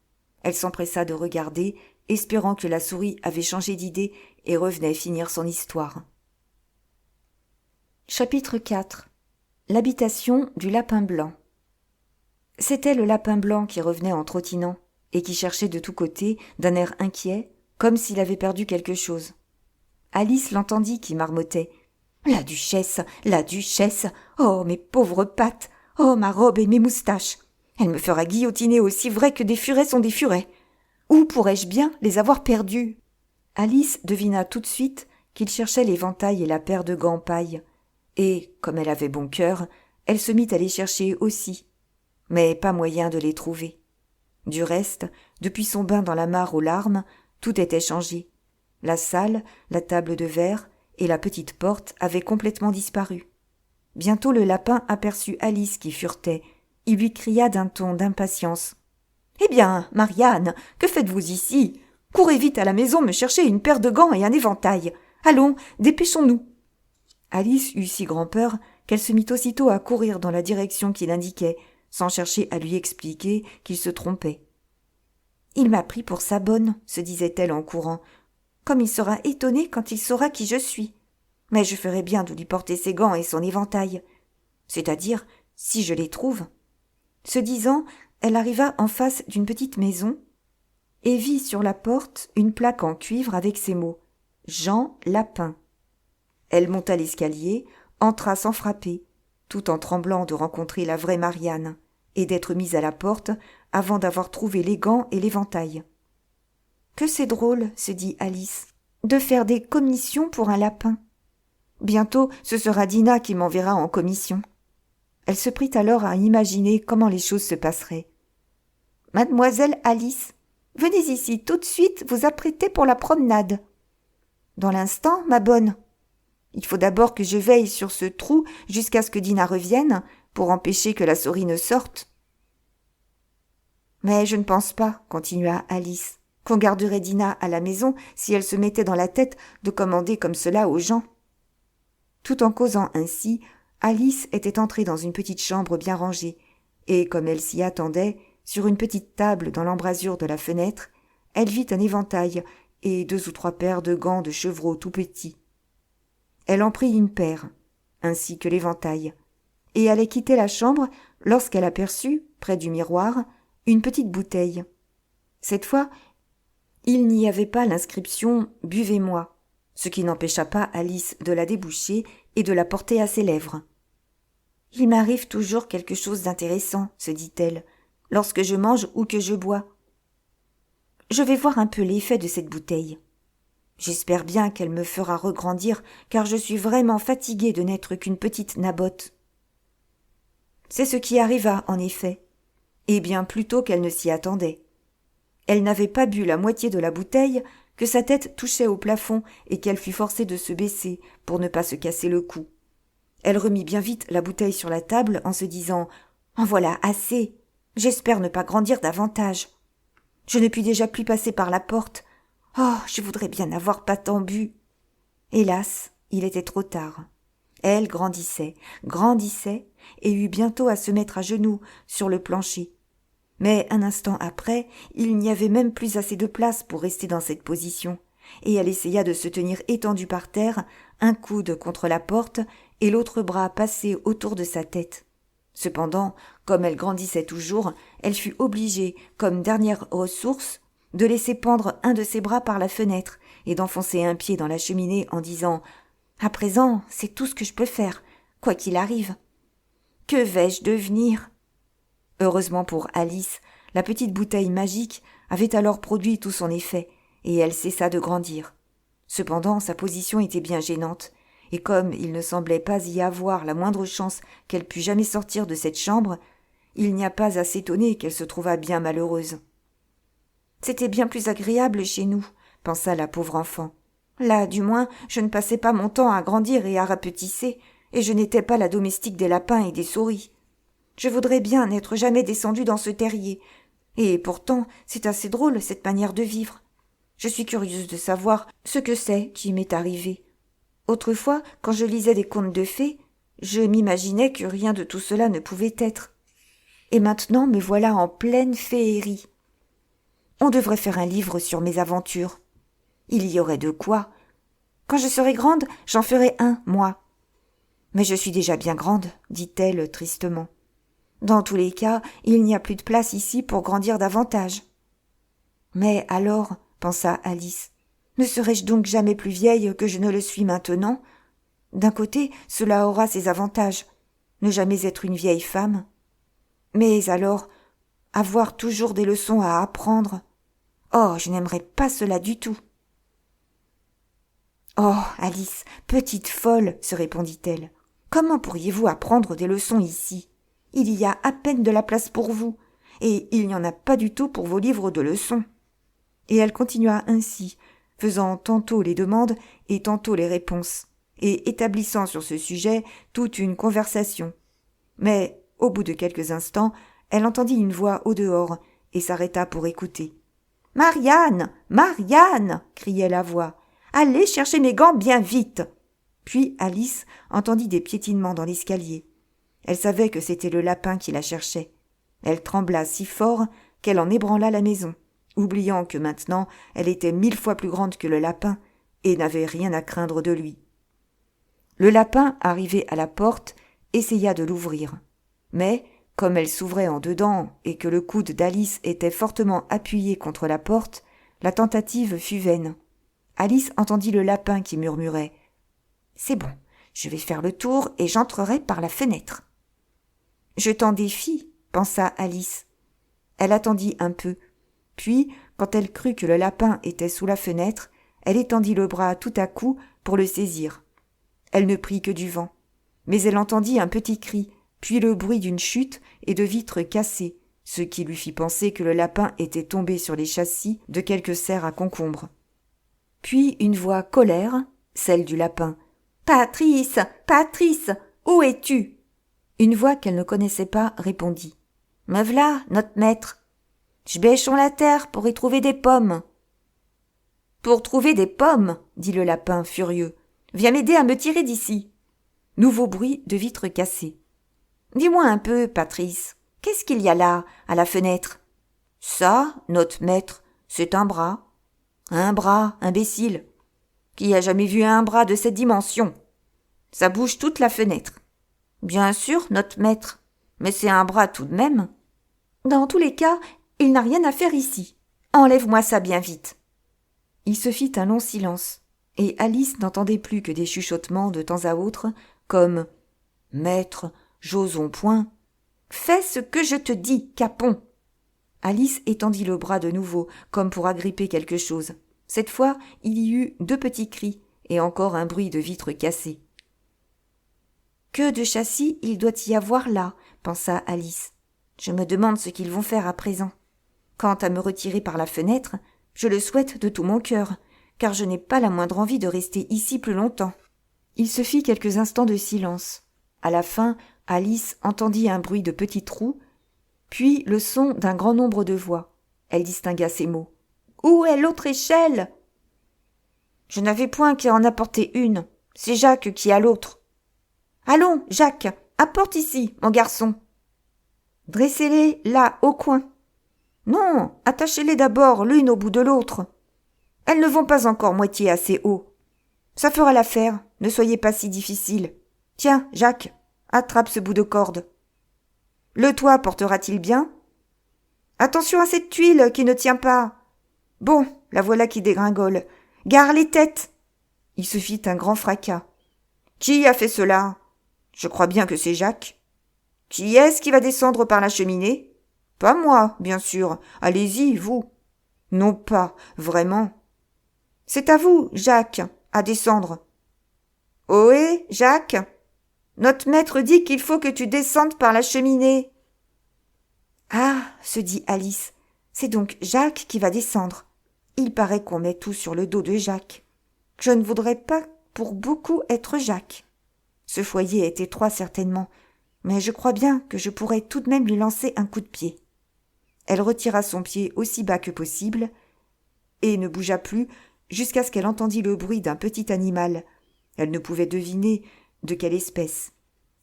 Elle s'empressa de regarder, espérant que la souris avait changé d'idée et revenait finir son histoire. Chapitre 4. L'habitation du lapin blanc. C'était le lapin blanc qui revenait en trottinant et qui cherchait de tous côtés, d'un air inquiet, comme s'il avait perdu quelque chose. Alice l'entendit qui marmottait. « La duchesse, oh mes pauvres pattes, oh ma robe et mes moustaches. Elle me fera guillotiner aussi vrai que des furets sont des furets. Où pourrais-je bien les avoir perdus ?» Alice devina tout de suite qu'il cherchait l'éventail et la paire de gants paille. Et, comme elle avait bon cœur, elle se mit à les chercher aussi. Mais pas moyen de les trouver. Du reste, depuis son bain dans la mare aux larmes, tout était changé. La salle, la table de verre et la petite porte avaient complètement disparu. Bientôt le lapin aperçut Alice qui furetait. Il lui cria d'un ton d'impatience. « Eh bien, Marianne, que faites-vous ici? Courez vite à la maison me chercher une paire de gants et un éventail. Allons, dépêchons-nous. » Alice eut si grand-peur qu'elle se mit aussitôt à courir dans la direction qu'il indiquait, sans chercher à lui expliquer qu'il se trompait. « Il m'a pris pour sa bonne, se disait-elle en courant. Comme il sera étonné quand il saura qui je suis. Mais je ferai bien de lui porter ses gants et son éventail. C'est-à-dire, si je les trouve. » Ce disant, elle arriva en face d'une petite maison et vit sur la porte une plaque en cuivre avec ces mots « Jean Lapin ». Elle monta l'escalier, entra sans frapper, tout en tremblant de rencontrer la vraie Marianne et d'être mise à la porte avant d'avoir trouvé les gants et l'éventail. « Que c'est drôle, se dit Alice, de faire des commissions pour un lapin. Bientôt, ce sera Dinah qui m'enverra en commission. » Elle se prit alors à imaginer comment les choses se passeraient. « Mademoiselle Alice, Venez ici tout de suite vous apprêter pour la promenade. Dans l'instant, ma bonne. Il faut d'abord que je veille sur ce trou jusqu'à ce que Dinah revienne pour empêcher que la souris ne sorte. Mais je ne pense pas, continua Alice, qu'on garderait Dinah à la maison si elle se mettait dans la tête de commander comme cela aux gens. Tout en causant ainsi, Alice était entrée dans une petite chambre bien rangée, et comme elle s'y attendait, sur une petite table dans l'embrasure de la fenêtre, elle vit un éventail et 2 ou 3 paires de gants de chevreau tout petits. Elle en prit une paire, ainsi que l'éventail, et allait quitter la chambre lorsqu'elle aperçut, près du miroir, une petite bouteille. Cette fois, il n'y avait pas l'inscription « Buvez-moi », ce qui n'empêcha pas Alice de la déboucher et de la porter à ses lèvres. « Il m'arrive toujours quelque chose d'intéressant, se dit-elle, lorsque je mange ou que je bois. Je vais voir un peu l'effet de cette bouteille. J'espère bien qu'elle me fera regrandir, car je suis vraiment fatiguée de n'être qu'une petite nabote. » C'est ce qui arriva, en effet, et bien plus tôt qu'elle ne s'y attendait. Elle n'avait pas bu la moitié de la bouteille que sa tête touchait au plafond et qu'elle fut forcée de se baisser pour ne pas se casser le cou. Elle remit bien vite la bouteille sur la table en se disant « En voilà assez, j'espère ne pas grandir davantage. Je ne puis déjà plus passer par la porte. Oh, je voudrais bien n'avoir pas tant bu. » Hélas, il était trop tard. Elle grandissait et eut bientôt à se mettre à genoux sur le plancher. Mais un instant après, il n'y avait même plus assez de place pour rester dans cette position, et elle essaya de se tenir étendue par terre, un coude contre la porte et l'autre bras passé autour de sa tête. Cependant, comme elle grandissait toujours, elle fut obligée, comme dernière ressource, de laisser pendre un de ses bras par la fenêtre et d'enfoncer un pied dans la cheminée en disant « À présent, c'est tout ce que je peux faire, quoi qu'il arrive. Que vais-je devenir ?» Heureusement pour Alice, la petite bouteille magique avait alors produit tout son effet, et elle cessa de grandir. Cependant, sa position était bien gênante, et comme il ne semblait pas y avoir la moindre chance qu'elle pût jamais sortir de cette chambre, il n'y a pas à s'étonner qu'elle se trouvât bien malheureuse. C'était bien plus agréable chez nous, pensa la pauvre enfant. Là, du moins, je ne passais pas mon temps à grandir et à rapetisser, et je n'étais pas la domestique des lapins et des souris. Je voudrais bien n'être jamais descendue dans ce terrier, et pourtant c'est assez drôle cette manière de vivre. Je suis curieuse de savoir ce que c'est qui m'est arrivé. Autrefois, quand je lisais des contes de fées, je m'imaginais que rien de tout cela ne pouvait être. Et maintenant me voilà en pleine féerie. On devrait faire un livre sur mes aventures. Il y aurait de quoi. Quand je serai grande, j'en ferai un, moi. Mais je suis déjà bien grande, dit-elle tristement. Dans tous les cas, il n'y a plus de place ici pour grandir davantage. Mais alors, pensa Alice, ne serai-je donc jamais plus vieille que je ne le suis maintenant? D'un côté, cela aura ses avantages, ne jamais être une vieille femme. Mais alors, avoir toujours des leçons à apprendre. Oh, je n'aimerais pas cela du tout. Oh, Alice, petite folle, se répondit-elle, comment pourriez-vous apprendre des leçons ici? Il y a à peine de la place pour vous, et il n'y en a pas du tout pour vos livres de leçons. Et elle continua ainsi, faisant tantôt les demandes et tantôt les réponses, et établissant sur ce sujet toute une conversation. Mais, au bout de quelques instants, elle entendit une voix au dehors, et s'arrêta pour écouter. « Marianne! Marianne !» criait la voix. « Allez chercher mes gants bien vite !» Puis Alice entendit des piétinements dans l'escalier. Elle savait que c'était le lapin qui la cherchait. Elle trembla si fort qu'elle en ébranla la maison, oubliant que maintenant elle était 1000 fois plus grande que le lapin et n'avait rien à craindre de lui. Le lapin, arrivé à la porte, essaya de l'ouvrir. Mais, comme elle s'ouvrait en dedans et que le coude d'Alice était fortement appuyé contre la porte, la tentative fut vaine. Alice entendit le lapin qui murmurait « C'est bon, je vais faire le tour et j'entrerai par la fenêtre. » « Je t'en défie, » pensa Alice. Elle attendit un peu. Puis, quand elle crut que le lapin était sous la fenêtre, elle étendit le bras tout à coup pour le saisir. Elle ne prit que du vent. Mais elle entendit un petit cri, puis le bruit d'une chute et de vitres cassées, ce qui lui fit penser que le lapin était tombé sur les châssis de quelque serre à concombre. Puis une voix colère, celle du lapin. « Patrice, Patrice, où es-tu » Une voix qu'elle ne connaissait pas répondit. « Me v'là, notre maître. J'bêchons la terre pour y trouver des pommes. »« Pour trouver des pommes » dit le lapin furieux. « Viens m'aider à me tirer d'ici. » Nouveau bruit de vitres cassées. « Dis-moi un peu, Patrice, qu'est-ce qu'il y a là, à la fenêtre ?»« Ça, notre maître, c'est un bras. »« Un bras, imbécile. Qui a jamais vu un bras de cette dimension ? Ça bouge toute la fenêtre. »« Bien sûr, notre maître, mais c'est un bras tout de même. »« Dans tous les cas, il n'a rien à faire ici. Enlève-moi ça bien vite. » Il se fit un long silence, et Alice n'entendait plus que des chuchotements de temps à autre, comme « Maître, j'osons point. »« Fais ce que je te dis, capon !» Alice étendit le bras de nouveau, comme pour agripper quelque chose. Cette fois, il y eut 2 petits cris, et encore un bruit de vitres cassées. « Que de châssis il doit y avoir là !» pensa Alice. « Je me demande ce qu'ils vont faire à présent. Quant à me retirer par la fenêtre, je le souhaite de tout mon cœur, car je n'ai pas la moindre envie de rester ici plus longtemps. » Il se fit quelques instants de silence. À la fin, Alice entendit un bruit de petits trous, puis le son d'un grand nombre de voix. Elle distingua ces mots. « Où est l'autre échelle ?»« Je n'avais point qu'à en apporter une. C'est Jacques qui a l'autre. »« Allons, Jacques, apporte ici, mon garçon. »« Dressez-les là, au coin. »« Non, attachez-les d'abord l'une au bout de l'autre. Elles ne vont pas encore moitié assez haut. Ça fera l'affaire, ne soyez pas si difficile. Tiens, Jacques, attrape ce bout de corde. Le toit portera-t-il bien ? Attention à cette tuile qui ne tient pas. Bon, la voilà qui dégringole. Gare les têtes !» Il se fit un grand fracas. « Qui a fait cela ? Je crois bien que c'est Jacques. Qui est-ce qui va descendre par la cheminée ? Pas moi, bien sûr. Allez-y, vous. Non pas, vraiment. C'est à vous, Jacques, à descendre. Ohé, Jacques ? Notre maître dit qu'il faut que tu descendes par la cheminée. »« Ah, se dit Alice, c'est donc Jacques qui va descendre. Il paraît qu'on met tout sur le dos de Jacques. Je ne voudrais pas pour beaucoup être Jacques. Ce foyer est étroit certainement, mais je crois bien que je pourrais tout de même lui lancer un coup de pied. » Elle retira son pied aussi bas que possible et ne bougea plus jusqu'à ce qu'elle entendit le bruit d'un petit animal. Elle ne pouvait deviner de quelle espèce,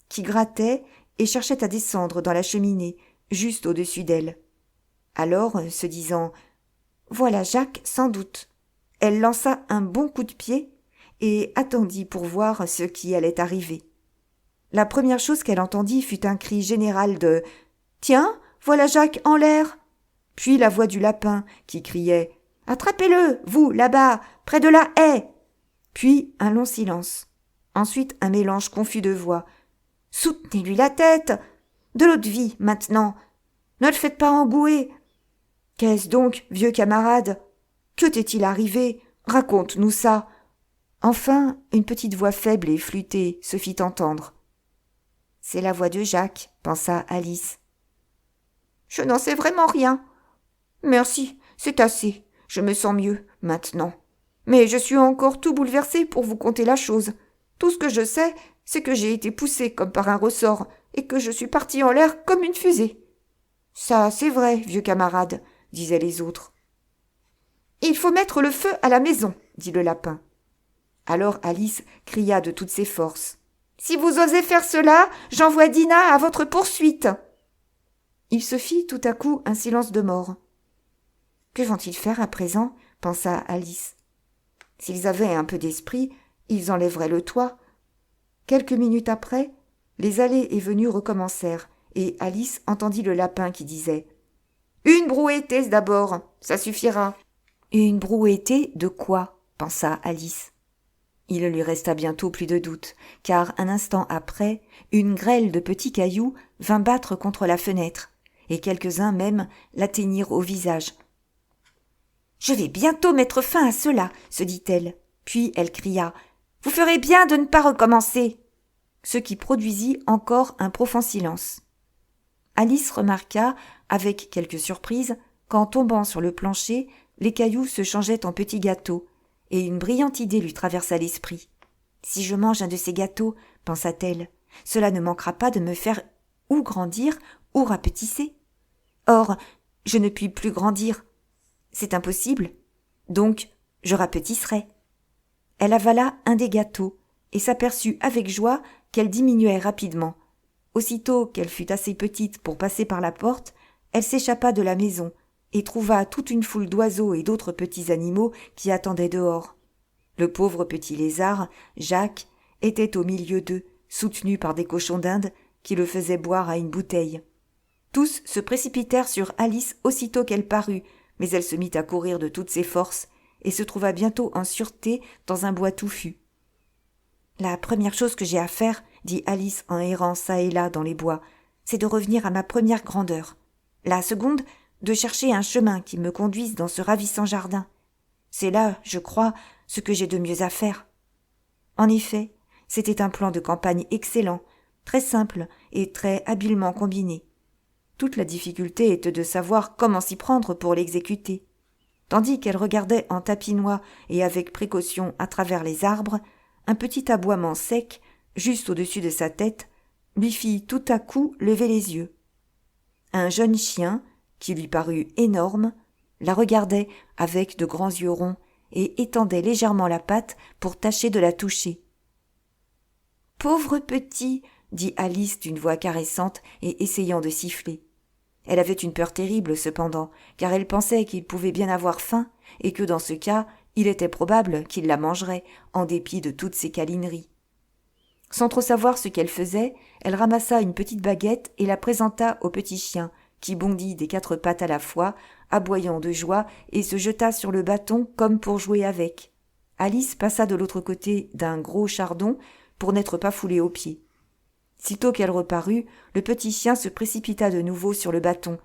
qui grattait et cherchait à descendre dans la cheminée, juste au-dessus d'elle. Alors, se disant « Voilà Jacques, sans doute », elle lança un bon coup de pied et attendit pour voir ce qui allait arriver. La première chose qu'elle entendit fut un cri général de « Tiens, voilà Jacques en l'air !» Puis la voix du lapin qui criait « Attrapez-le, vous, là-bas, près de la haie !» Puis un long silence. Ensuite un mélange confus de voix. « Soutenez-lui la tête ! De l'eau de vie, maintenant ! Ne le faites pas engouer ! Qu'est-ce donc, vieux camarade ? Que t'est-il arrivé ? Raconte-nous ça !» Enfin, une petite voix faible et flûtée se fit entendre. « C'est la voix de Jacques, » pensa Alice. « Je n'en sais vraiment rien. Merci, c'est assez. Je me sens mieux, maintenant. Mais je suis encore tout bouleversée pour vous conter la chose. Tout ce que je sais, c'est que j'ai été poussée comme par un ressort et que je suis partie en l'air comme une fusée. »« Ça, c'est vrai, vieux camarade, » disaient les autres. « Il faut mettre le feu à la maison, » dit le lapin. Alors Alice cria de toutes ses forces. « Si vous osez faire cela, j'envoie Dinah à votre poursuite. » Il se fit tout à coup un silence de mort. « Que vont-ils faire à présent ?» pensa Alice. « S'ils avaient un peu d'esprit, ils enlèveraient le toit. » Quelques minutes après, les allées et venues recommencèrent, et Alice entendit le lapin qui disait « Une brouettée d'abord, ça suffira. » Une brouettée de quoi ? pensa Alice. Il lui resta bientôt plus de doute, car un instant après, une grêle de petits cailloux vint battre contre la fenêtre, et quelques-uns même l'atteignirent au visage. « Je vais bientôt mettre fin à cela, » se dit-elle. Puis elle cria « Vous ferez bien de ne pas recommencer !» Ce qui produisit encore un profond silence. Alice remarqua, avec quelque surprise, qu'en tombant sur le plancher, les cailloux se changeaient en petits gâteaux, et une brillante idée lui traversa l'esprit. « Si je mange un de ces gâteaux, pensa-t-elle, cela ne manquera pas de me faire ou grandir ou rapetisser. Or, je ne puis plus grandir. C'est impossible. Donc, je rapetisserai. » Elle avala un des gâteaux et s'aperçut avec joie qu'elle diminuait rapidement. Aussitôt qu'elle fut assez petite pour passer par la porte, elle s'échappa de la maison et trouva toute une foule d'oiseaux et d'autres petits animaux qui attendaient dehors. Le pauvre petit lézard, Jacques, était au milieu d'eux, soutenu par des cochons d'Inde qui le faisaient boire à une bouteille. Tous se précipitèrent sur Alice aussitôt qu'elle parut, mais elle se mit à courir de toutes ses forces et se trouva bientôt en sûreté dans un bois touffu. « La première chose que j'ai à faire, dit Alice en errant çà et là dans les bois, c'est de revenir à ma première grandeur. La seconde, de chercher un chemin qui me conduise dans ce ravissant jardin. C'est là, je crois, ce que j'ai de mieux à faire. » En effet, c'était un plan de campagne excellent, très simple et très habilement combiné. Toute la difficulté était de savoir comment s'y prendre pour l'exécuter. Tandis qu'elle regardait en tapinois et avec précaution à travers les arbres, un petit aboiement sec, juste au-dessus de sa tête, lui fit tout à coup lever les yeux. Un jeune chien, qui lui parut énorme, la regardait avec de grands yeux ronds et étendait légèrement la patte pour tâcher de la toucher. « Pauvre petit !» dit Alice d'une voix caressante et essayant de siffler. Elle avait une peur terrible cependant, car elle pensait qu'il pouvait bien avoir faim et que dans ce cas, il était probable qu'il la mangerait, en dépit de toutes ses câlineries. Sans trop savoir ce qu'elle faisait, elle ramassa une petite baguette et la présenta au petit chien, qui bondit des 4 pattes à la fois, aboyant de joie, et se jeta sur le bâton comme pour jouer avec. Alice passa de l'autre côté d'un gros chardon pour n'être pas foulée aux pieds. Sitôt qu'elle reparut, le petit chien se précipita de nouveau sur le bâton,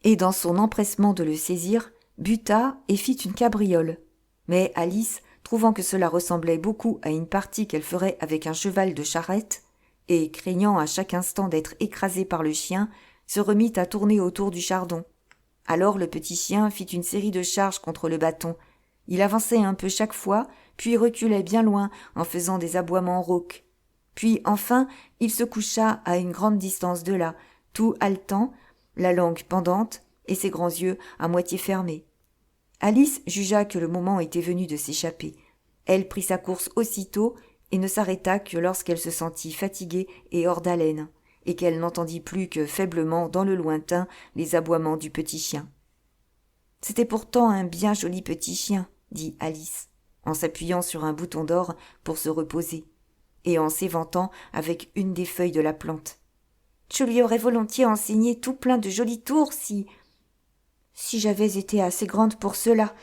et dans son empressement de le saisir, buta et fit une cabriole. Mais Alice, trouvant que cela ressemblait beaucoup à une partie qu'elle ferait avec un cheval de charrette, et craignant à chaque instant d'être écrasée par le chien, se remit à tourner autour du chardon. Alors le petit chien fit une série de charges contre le bâton. Il avançait un peu chaque fois, puis reculait bien loin en faisant des aboiements rauques. Puis enfin, il se coucha à une grande distance de là, tout haletant, la langue pendante et ses grands yeux à moitié fermés. Alice jugea que le moment était venu de s'échapper. Elle prit sa course aussitôt et ne s'arrêta que lorsqu'elle se sentit fatiguée et hors d'haleine, et qu'elle n'entendit plus que faiblement dans le lointain les aboiements du petit chien. « C'était pourtant un bien joli petit chien, » dit Alice, en s'appuyant sur un bouton d'or pour se reposer, et en s'éventant avec une des feuilles de la plante. « Je lui aurais volontiers enseigné tout plein de jolis tours si j'avais été assez grande pour cela.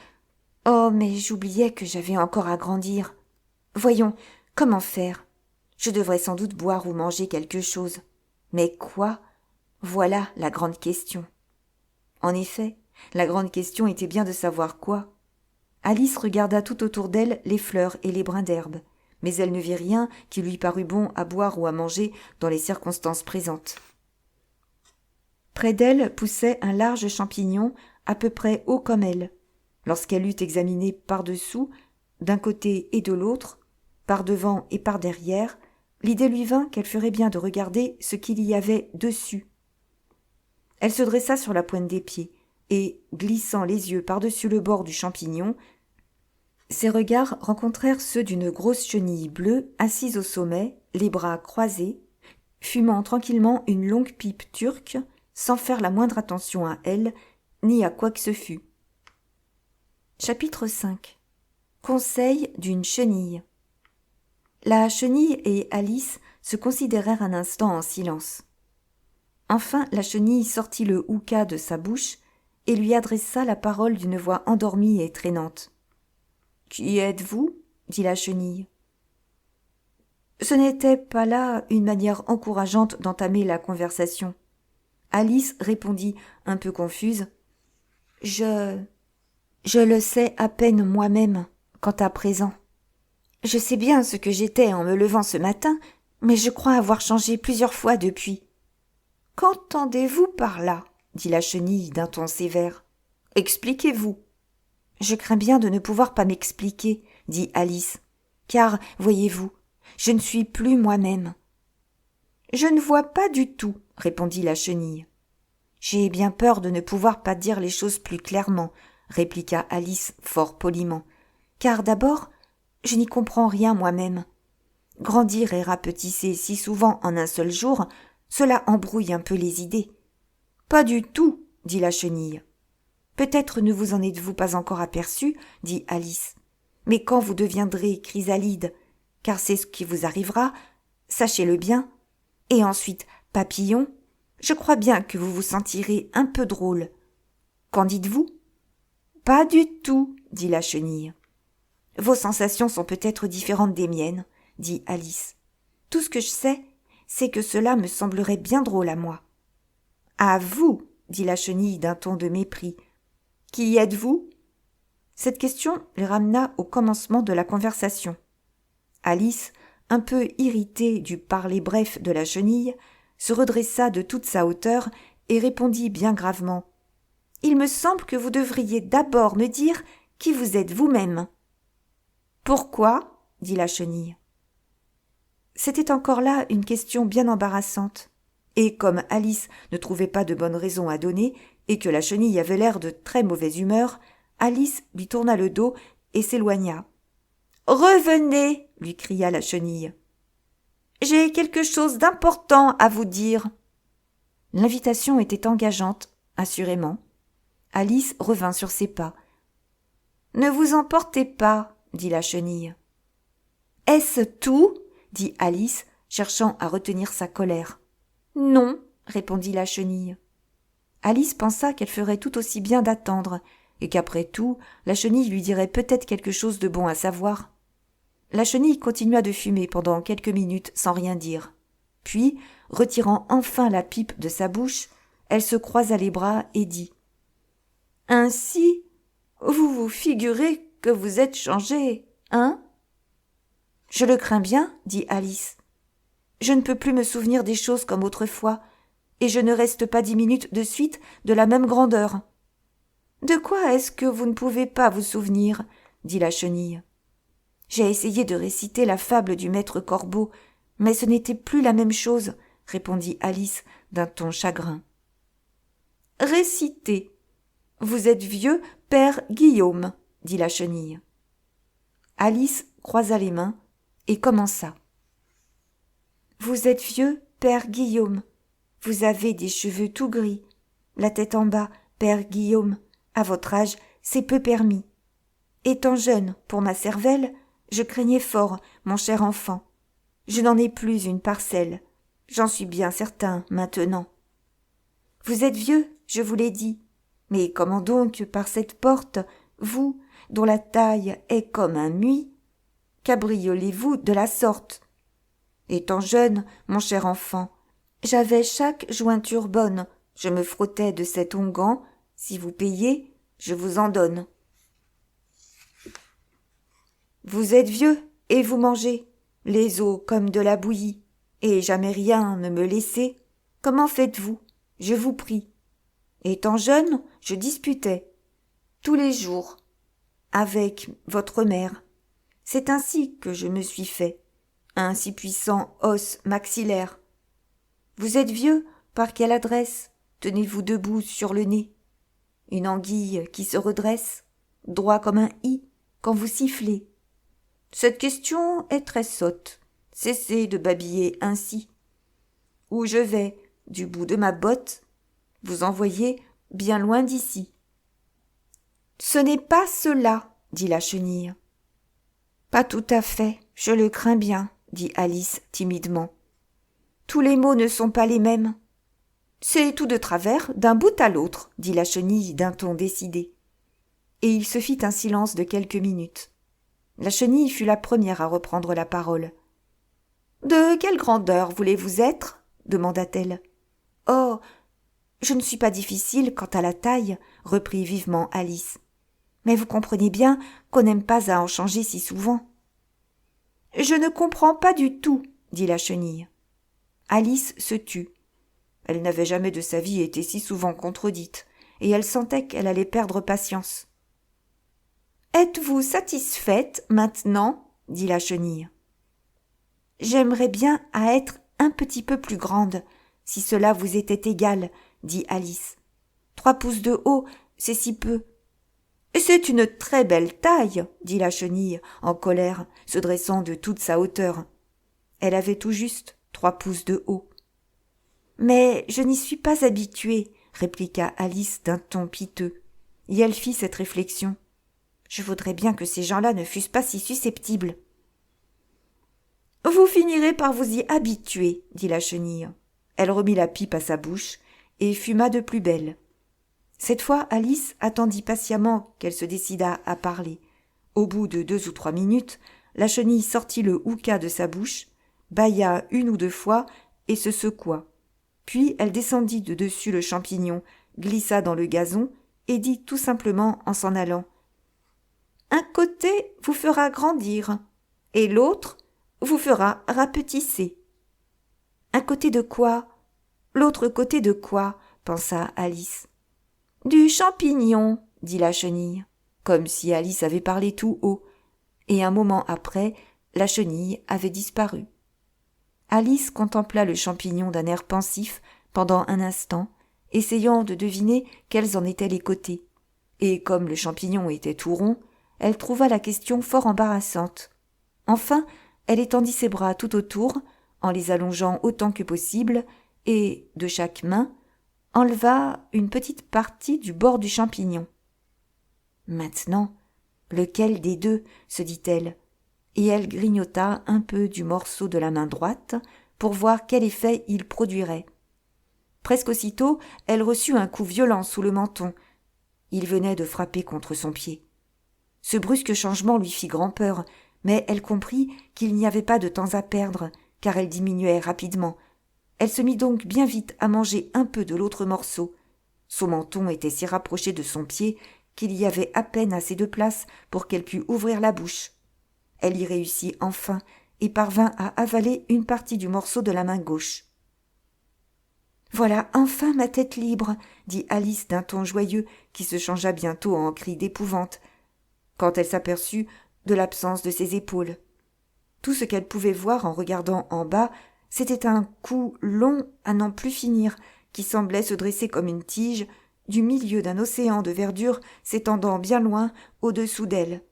Oh, mais j'oubliais que j'avais encore à grandir. Voyons, comment faire? Je devrais sans doute boire ou manger quelque chose. Mais quoi? Voilà la grande question. » En effet, la grande question était bien de savoir quoi. Alice regarda tout autour d'elle les fleurs et les brins d'herbe, mais elle ne vit rien qui lui parût bon à boire ou à manger dans les circonstances présentes. Près d'elle poussait un large champignon à peu près haut comme elle. Lorsqu'elle eut examiné par-dessous, d'un côté et de l'autre, par devant et par derrière, l'idée lui vint qu'elle ferait bien de regarder ce qu'il y avait dessus. Elle se dressa sur la pointe des pieds et, glissant les yeux par-dessus le bord du champignon, ses regards rencontrèrent ceux d'une grosse chenille bleue assise au sommet, les bras croisés, fumant tranquillement une longue pipe turque, sans faire la moindre attention à elle, ni à quoi que ce fût. Chapitre 5. Conseil d'une chenille. La chenille et Alice se considérèrent un instant en silence. Enfin, la chenille sortit le houka de sa bouche et lui adressa la parole d'une voix endormie et traînante. « Qui êtes-vous » dit la chenille. Ce n'était pas là une manière encourageante d'entamer la conversation. Alice répondit, un peu confuse. « Je le sais à peine moi-même, quant à présent. Je sais bien ce que j'étais en me levant ce matin, mais je crois avoir changé plusieurs fois depuis. » Qu'entendez-vous par là? Dit la chenille d'un ton sévère. Expliquez-vous. Je crains bien de ne pouvoir pas m'expliquer, dit Alice, car, voyez-vous, je ne suis plus moi-même. Je ne vois pas du tout, répondit la chenille. J'ai bien peur de ne pouvoir pas dire les choses plus clairement, répliqua Alice fort poliment, car d'abord, je n'y comprends rien moi-même. Grandir et rapetisser si souvent en un seul jour, cela embrouille un peu les idées. Pas du tout, dit la chenille. Peut-être ne vous en êtes-vous pas encore aperçu, dit Alice. Mais quand vous deviendrez chrysalide, car c'est ce qui vous arrivera, sachez-le bien, et ensuite papillon, je crois bien que vous vous sentirez un peu drôle. Qu'en dites-vous? Pas du tout, dit la chenille. Vos sensations sont peut-être différentes des miennes, dit Alice. Tout ce que je sais, c'est que cela me semblerait bien drôle à moi. À vous, dit la chenille d'un ton de mépris. Qui êtes-vous? Cette question les ramena au commencement de la conversation. Alice, un peu irritée du parler bref de la chenille, se redressa de toute sa hauteur et répondit bien gravement. Il me semble que vous devriez d'abord me dire qui vous êtes vous-même. Pourquoi? Dit la chenille. C'était encore là une question bien embarrassante. Et comme Alice ne trouvait pas de bonne raison à donner, et que la chenille avait l'air de très mauvaise humeur, Alice lui tourna le dos et s'éloigna. « Revenez !» lui cria la chenille. « J'ai quelque chose d'important à vous dire. » L'invitation était engageante, assurément. Alice revint sur ses pas. « Ne vous emportez pas, » dit la chenille. « Est-ce tout ?» dit Alice, cherchant à retenir sa colère. « Non, » répondit la chenille. Alice pensa qu'elle ferait tout aussi bien d'attendre, et qu'après tout, la chenille lui dirait peut-être quelque chose de bon à savoir. La chenille continua de fumer pendant quelques minutes sans rien dire. Puis, retirant enfin la pipe de sa bouche, elle se croisa les bras et dit « Ainsi, vous vous figurez que vous êtes changé, hein ?»« Je le crains bien, » dit Alice. « Je ne peux plus me souvenir des choses comme autrefois, et je ne reste pas 10 minutes de suite de la même grandeur. »« De quoi est-ce que vous ne pouvez pas vous souvenir ?» dit la chenille. « J'ai essayé de réciter la fable du maître Corbeau, mais ce n'était plus la même chose, » répondit Alice d'un ton chagrin. « Récitez. Vous êtes vieux, père Guillaume, » dit la chenille. Alice croisa les mains et commença. « Vous êtes vieux, père Guillaume. Vous avez des cheveux tout gris. La tête en bas, père Guillaume. À votre âge, c'est peu permis. Étant jeune, pour ma cervelle, je craignais fort, mon cher enfant. Je n'en ai plus une parcelle. J'en suis bien certain, maintenant. Vous êtes vieux, je vous l'ai dit. Mais comment donc, par cette porte, vous, dont la taille est comme un muid, cabriolez-vous de la sorte? Étant jeune, mon cher enfant, j'avais chaque jointure bonne, je me frottais de cet onguent, si vous payez, je vous en donne. Vous êtes vieux, et vous mangez, les os comme de la bouillie, et jamais rien ne me laissez. Comment faites-vous? Je vous prie. Étant jeune, je disputais, tous les jours, avec votre mère. C'est ainsi que je me suis fait, un si puissant os maxillaire. Vous êtes vieux, par quelle adresse tenez-vous debout sur le nez? Une anguille qui se redresse, droit comme un i, quand vous sifflez. Cette question est très sotte, cessez de babiller ainsi. Où je vais, du bout de ma botte, vous envoyer bien loin d'ici. Ce n'est pas cela, dit la chenille. Pas tout à fait, je le crains bien, dit Alice timidement. Tous les mots ne sont pas les mêmes. C'est tout de travers, d'un bout à l'autre, dit la chenille d'un ton décidé. Et il se fit un silence de quelques minutes. La chenille fut la première à reprendre la parole. « De quelle grandeur voulez-vous être ?» demanda-t-elle. « Oh, je ne suis pas difficile quant à la taille, » reprit vivement Alice. « Mais vous comprenez bien qu'on n'aime pas à en changer si souvent. »« Je ne comprends pas du tout, » dit la chenille. Alice se tut. Elle n'avait jamais de sa vie été si souvent contredite, et elle sentait qu'elle allait perdre patience. « Êtes-vous satisfaite maintenant ?» dit la chenille. « J'aimerais bien à être un petit peu plus grande, si cela vous était égal, » dit Alice. « 3 pouces de haut, c'est si peu. »« C'est une très belle taille, » dit la chenille, en colère, se dressant de toute sa hauteur. Elle avait tout juste 3 pouces de haut. « Mais je n'y suis pas habituée, » répliqua Alice d'un ton piteux, et elle fit cette réflexion. « Je voudrais bien que ces gens-là ne fussent pas si susceptibles. »« Vous finirez par vous y habituer, » dit la chenille. Elle remit la pipe à sa bouche et fuma de plus belle. Cette fois, Alice attendit patiemment qu'elle se décidât à parler. Au bout de 2 ou 3 minutes, la chenille sortit le houkah de sa bouche, bâilla 1 ou 2 fois et se secoua. Puis elle descendit de dessus le champignon, glissa dans le gazon et dit tout simplement en s'en allant : « Un côté vous fera grandir et l'autre vous fera rapetisser. »« Un côté de quoi ? L'autre côté de quoi ? » pensa Alice. « Du champignon, » dit la chenille, comme si Alice avait parlé tout haut, et un moment après, la chenille avait disparu. Alice contempla le champignon d'un air pensif pendant un instant, essayant de deviner quels en étaient les côtés, et comme le champignon était tout rond, elle trouva la question fort embarrassante. Enfin, elle étendit ses bras tout autour, en les allongeant autant que possible, et, de chaque main, enleva une petite partie du bord du champignon. « Maintenant, lequel des deux ? se dit-elle, et elle grignota un peu du morceau de la main droite pour voir quel effet il produirait. Presque aussitôt, elle reçut un coup violent sous le menton. Il venait de frapper contre son pied. Ce brusque changement lui fit grand-peur, mais elle comprit qu'il n'y avait pas de temps à perdre, car elle diminuait rapidement. Elle se mit donc bien vite à manger un peu de l'autre morceau. Son menton était si rapproché de son pied qu'il y avait à peine assez de place pour qu'elle pût ouvrir la bouche. Elle y réussit enfin et parvint à avaler une partie du morceau de la main gauche. « Voilà enfin ma tête libre !» dit Alice d'un ton joyeux qui se changea bientôt en cri d'épouvante, quand elle s'aperçut de l'absence de ses épaules. Tout ce qu'elle pouvait voir en regardant en bas, c'était un cou long à n'en plus finir, qui semblait se dresser comme une tige, du milieu d'un océan de verdure s'étendant bien loin au-dessous d'elle.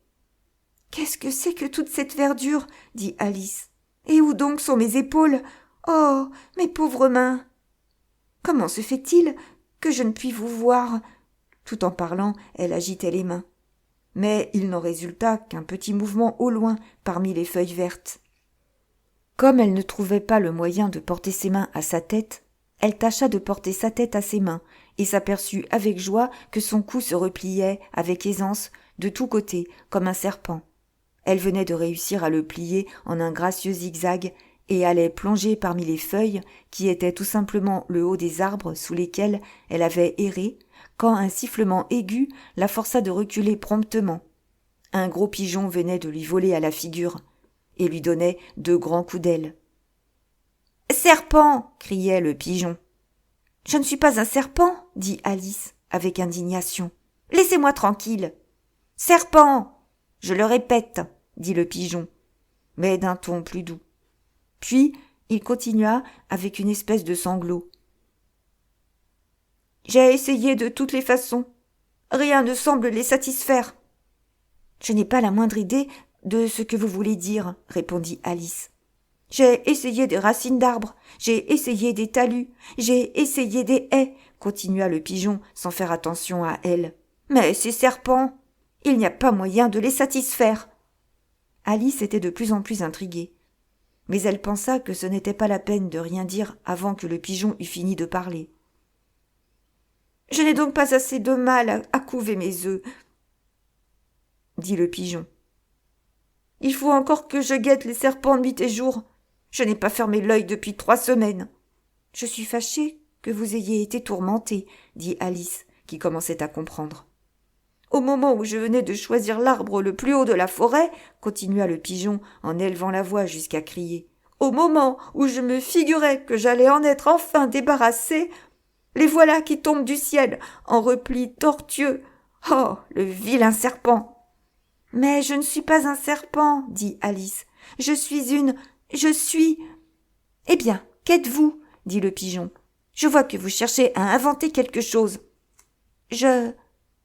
« Qu'est-ce que c'est que toute cette verdure ?» dit Alice. « Et où donc sont mes épaules ? Oh, mes pauvres mains !»« Comment se fait-il que je ne puis vous voir ?» Tout en parlant, elle agitait les mains. Mais il n'en résulta qu'un petit mouvement au loin parmi les feuilles vertes. Comme elle ne trouvait pas le moyen de porter ses mains à sa tête, elle tâcha de porter sa tête à ses mains et s'aperçut avec joie que son cou se repliait avec aisance de tous côtés comme un serpent. Elle venait de réussir à le plier en un gracieux zigzag et allait plonger parmi les feuilles qui étaient tout simplement le haut des arbres sous lesquels elle avait erré, quand un sifflement aigu la força de reculer promptement. Un gros pigeon venait de lui voler à la figure et lui donnait 2 grands coups d'aile. « Serpent !» criait le pigeon. « Je ne suis pas un serpent !» dit Alice avec indignation. « Laissez-moi tranquille !»« Serpent !»« Je le répète !» dit le pigeon, mais d'un ton plus doux. Puis il continua avec une espèce de sanglot. « J'ai essayé de toutes les façons. Rien ne semble les satisfaire. »« Je n'ai pas la moindre idée de ce que vous voulez dire, » répondit Alice. « J'ai essayé des racines d'arbres, j'ai essayé des talus, j'ai essayé des haies, » continua le pigeon sans faire attention à elle. « Mais ces serpents, il n'y a pas moyen de les satisfaire. » Alice était de plus en plus intriguée. Mais elle pensa que ce n'était pas la peine de rien dire avant que le pigeon eût fini de parler. « Je n'ai donc pas assez de mal à couver mes œufs, » dit le pigeon. « Il faut encore que je guette les serpents nuit et jour. Je n'ai pas fermé l'œil depuis 3 semaines. »« Je suis fâchée que vous ayez été tourmentée, » dit Alice, qui commençait à comprendre. « Au moment où je venais de choisir l'arbre le plus haut de la forêt, » continua le pigeon en élevant la voix jusqu'à crier, « Au moment où je me figurais que j'allais en être enfin débarrassée, les voilà qui tombent du ciel en replis tortueux. Oh, le vilain serpent! Mais je ne suis pas un serpent, dit Alice. Je suis. Eh bien, qu'êtes-vous? Dit le pigeon. Je vois que vous cherchez à inventer quelque chose. Je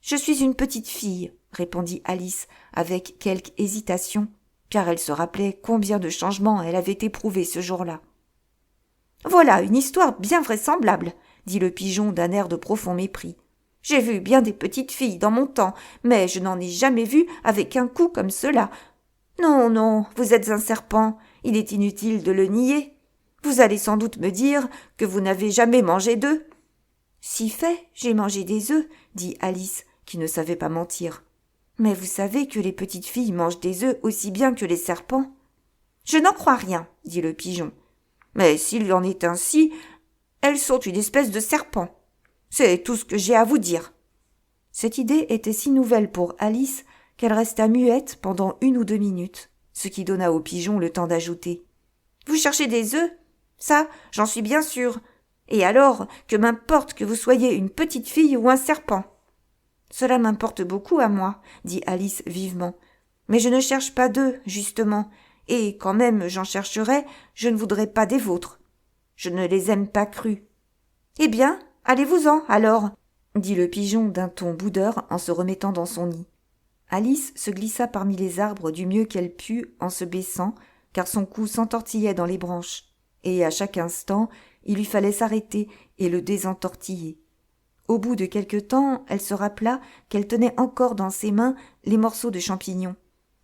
suis une petite fille, répondit Alice avec quelque hésitation, car elle se rappelait combien de changements elle avait éprouvé ce jour-là. Voilà une histoire bien vraisemblable, dit le pigeon d'un air de profond mépris. J'ai vu bien des petites filles dans mon temps, mais je n'en ai jamais vu avec un cou comme cela. Non, non, vous êtes un serpent, il est inutile de le nier. Vous allez sans doute me dire que vous n'avez jamais mangé d'œufs. Si fait, j'ai mangé des œufs, dit Alice, qui ne savait pas mentir. Mais vous savez que les petites filles mangent des œufs aussi bien que les serpents. Je n'en crois rien, dit le pigeon. Mais s'il en est ainsi, elles sont une espèce de serpent. C'est tout ce que j'ai à vous dire. Cette idée était si nouvelle pour Alice qu'elle resta muette pendant 1 ou 2 minutes, ce qui donna au pigeon le temps d'ajouter. Vous cherchez des œufs? Ça, j'en suis bien sûre. Et alors, que m'importe que vous soyez une petite fille ou un serpent? Cela m'importe beaucoup à moi, dit Alice vivement. Mais je ne cherche pas d'œufs, justement, et quand même j'en chercherais, je ne voudrais pas des vôtres. Je ne les aime pas crus. Eh bien, allez-vous-en, alors, dit le pigeon d'un ton boudeur en se remettant dans son nid. Alice se glissa parmi les arbres du mieux qu'elle put en se baissant, car son cou s'entortillait dans les branches, et à chaque instant, il lui fallait s'arrêter et le désentortiller. Au bout de quelque temps, elle se rappela qu'elle tenait encore dans ses mains les morceaux de champignons,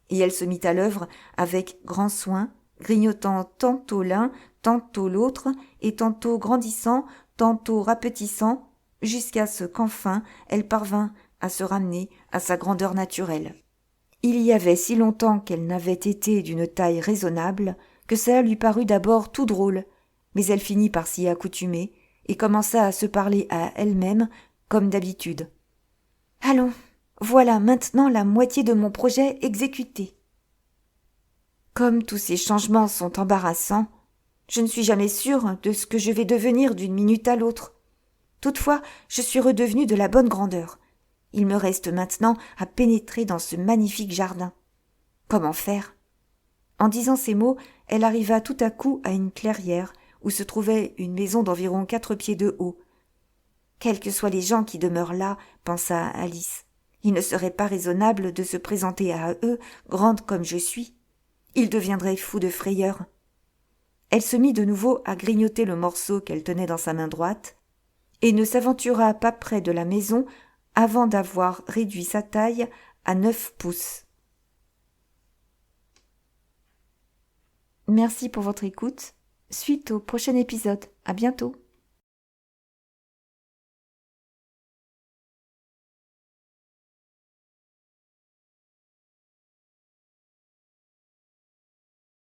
et elle se mit à l'œuvre avec grand soin, grignotant tantôt l'un, tantôt l'autre, et tantôt grandissant, tantôt rapetissant, jusqu'à ce qu'enfin elle parvint à se ramener à sa grandeur naturelle. Il y avait si longtemps qu'elle n'avait été d'une taille raisonnable que cela lui parut d'abord tout drôle, mais elle finit par s'y accoutumer et commença à se parler à elle-même comme d'habitude. « Allons, voilà maintenant la moitié de mon projet exécuté. Comme tous ces changements sont embarrassants, je ne suis jamais sûre de ce que je vais devenir d'une minute à l'autre. Toutefois, je suis redevenue de la bonne grandeur. Il me reste maintenant à pénétrer dans ce magnifique jardin. Comment faire? » En disant ces mots, elle arriva tout à coup à une clairière où se trouvait une maison d'environ 4 pieds de haut. Quels que soient les gens qui demeurent là, pensa Alice, il ne serait pas raisonnable de se présenter à eux, grande comme je suis. Ils deviendraient fous de frayeur. Elle se mit de nouveau à grignoter le morceau qu'elle tenait dans sa main droite, et ne s'aventura pas près de la maison avant d'avoir réduit sa taille à 9 pouces. Merci pour votre écoute. Suite au prochain épisode. À bientôt.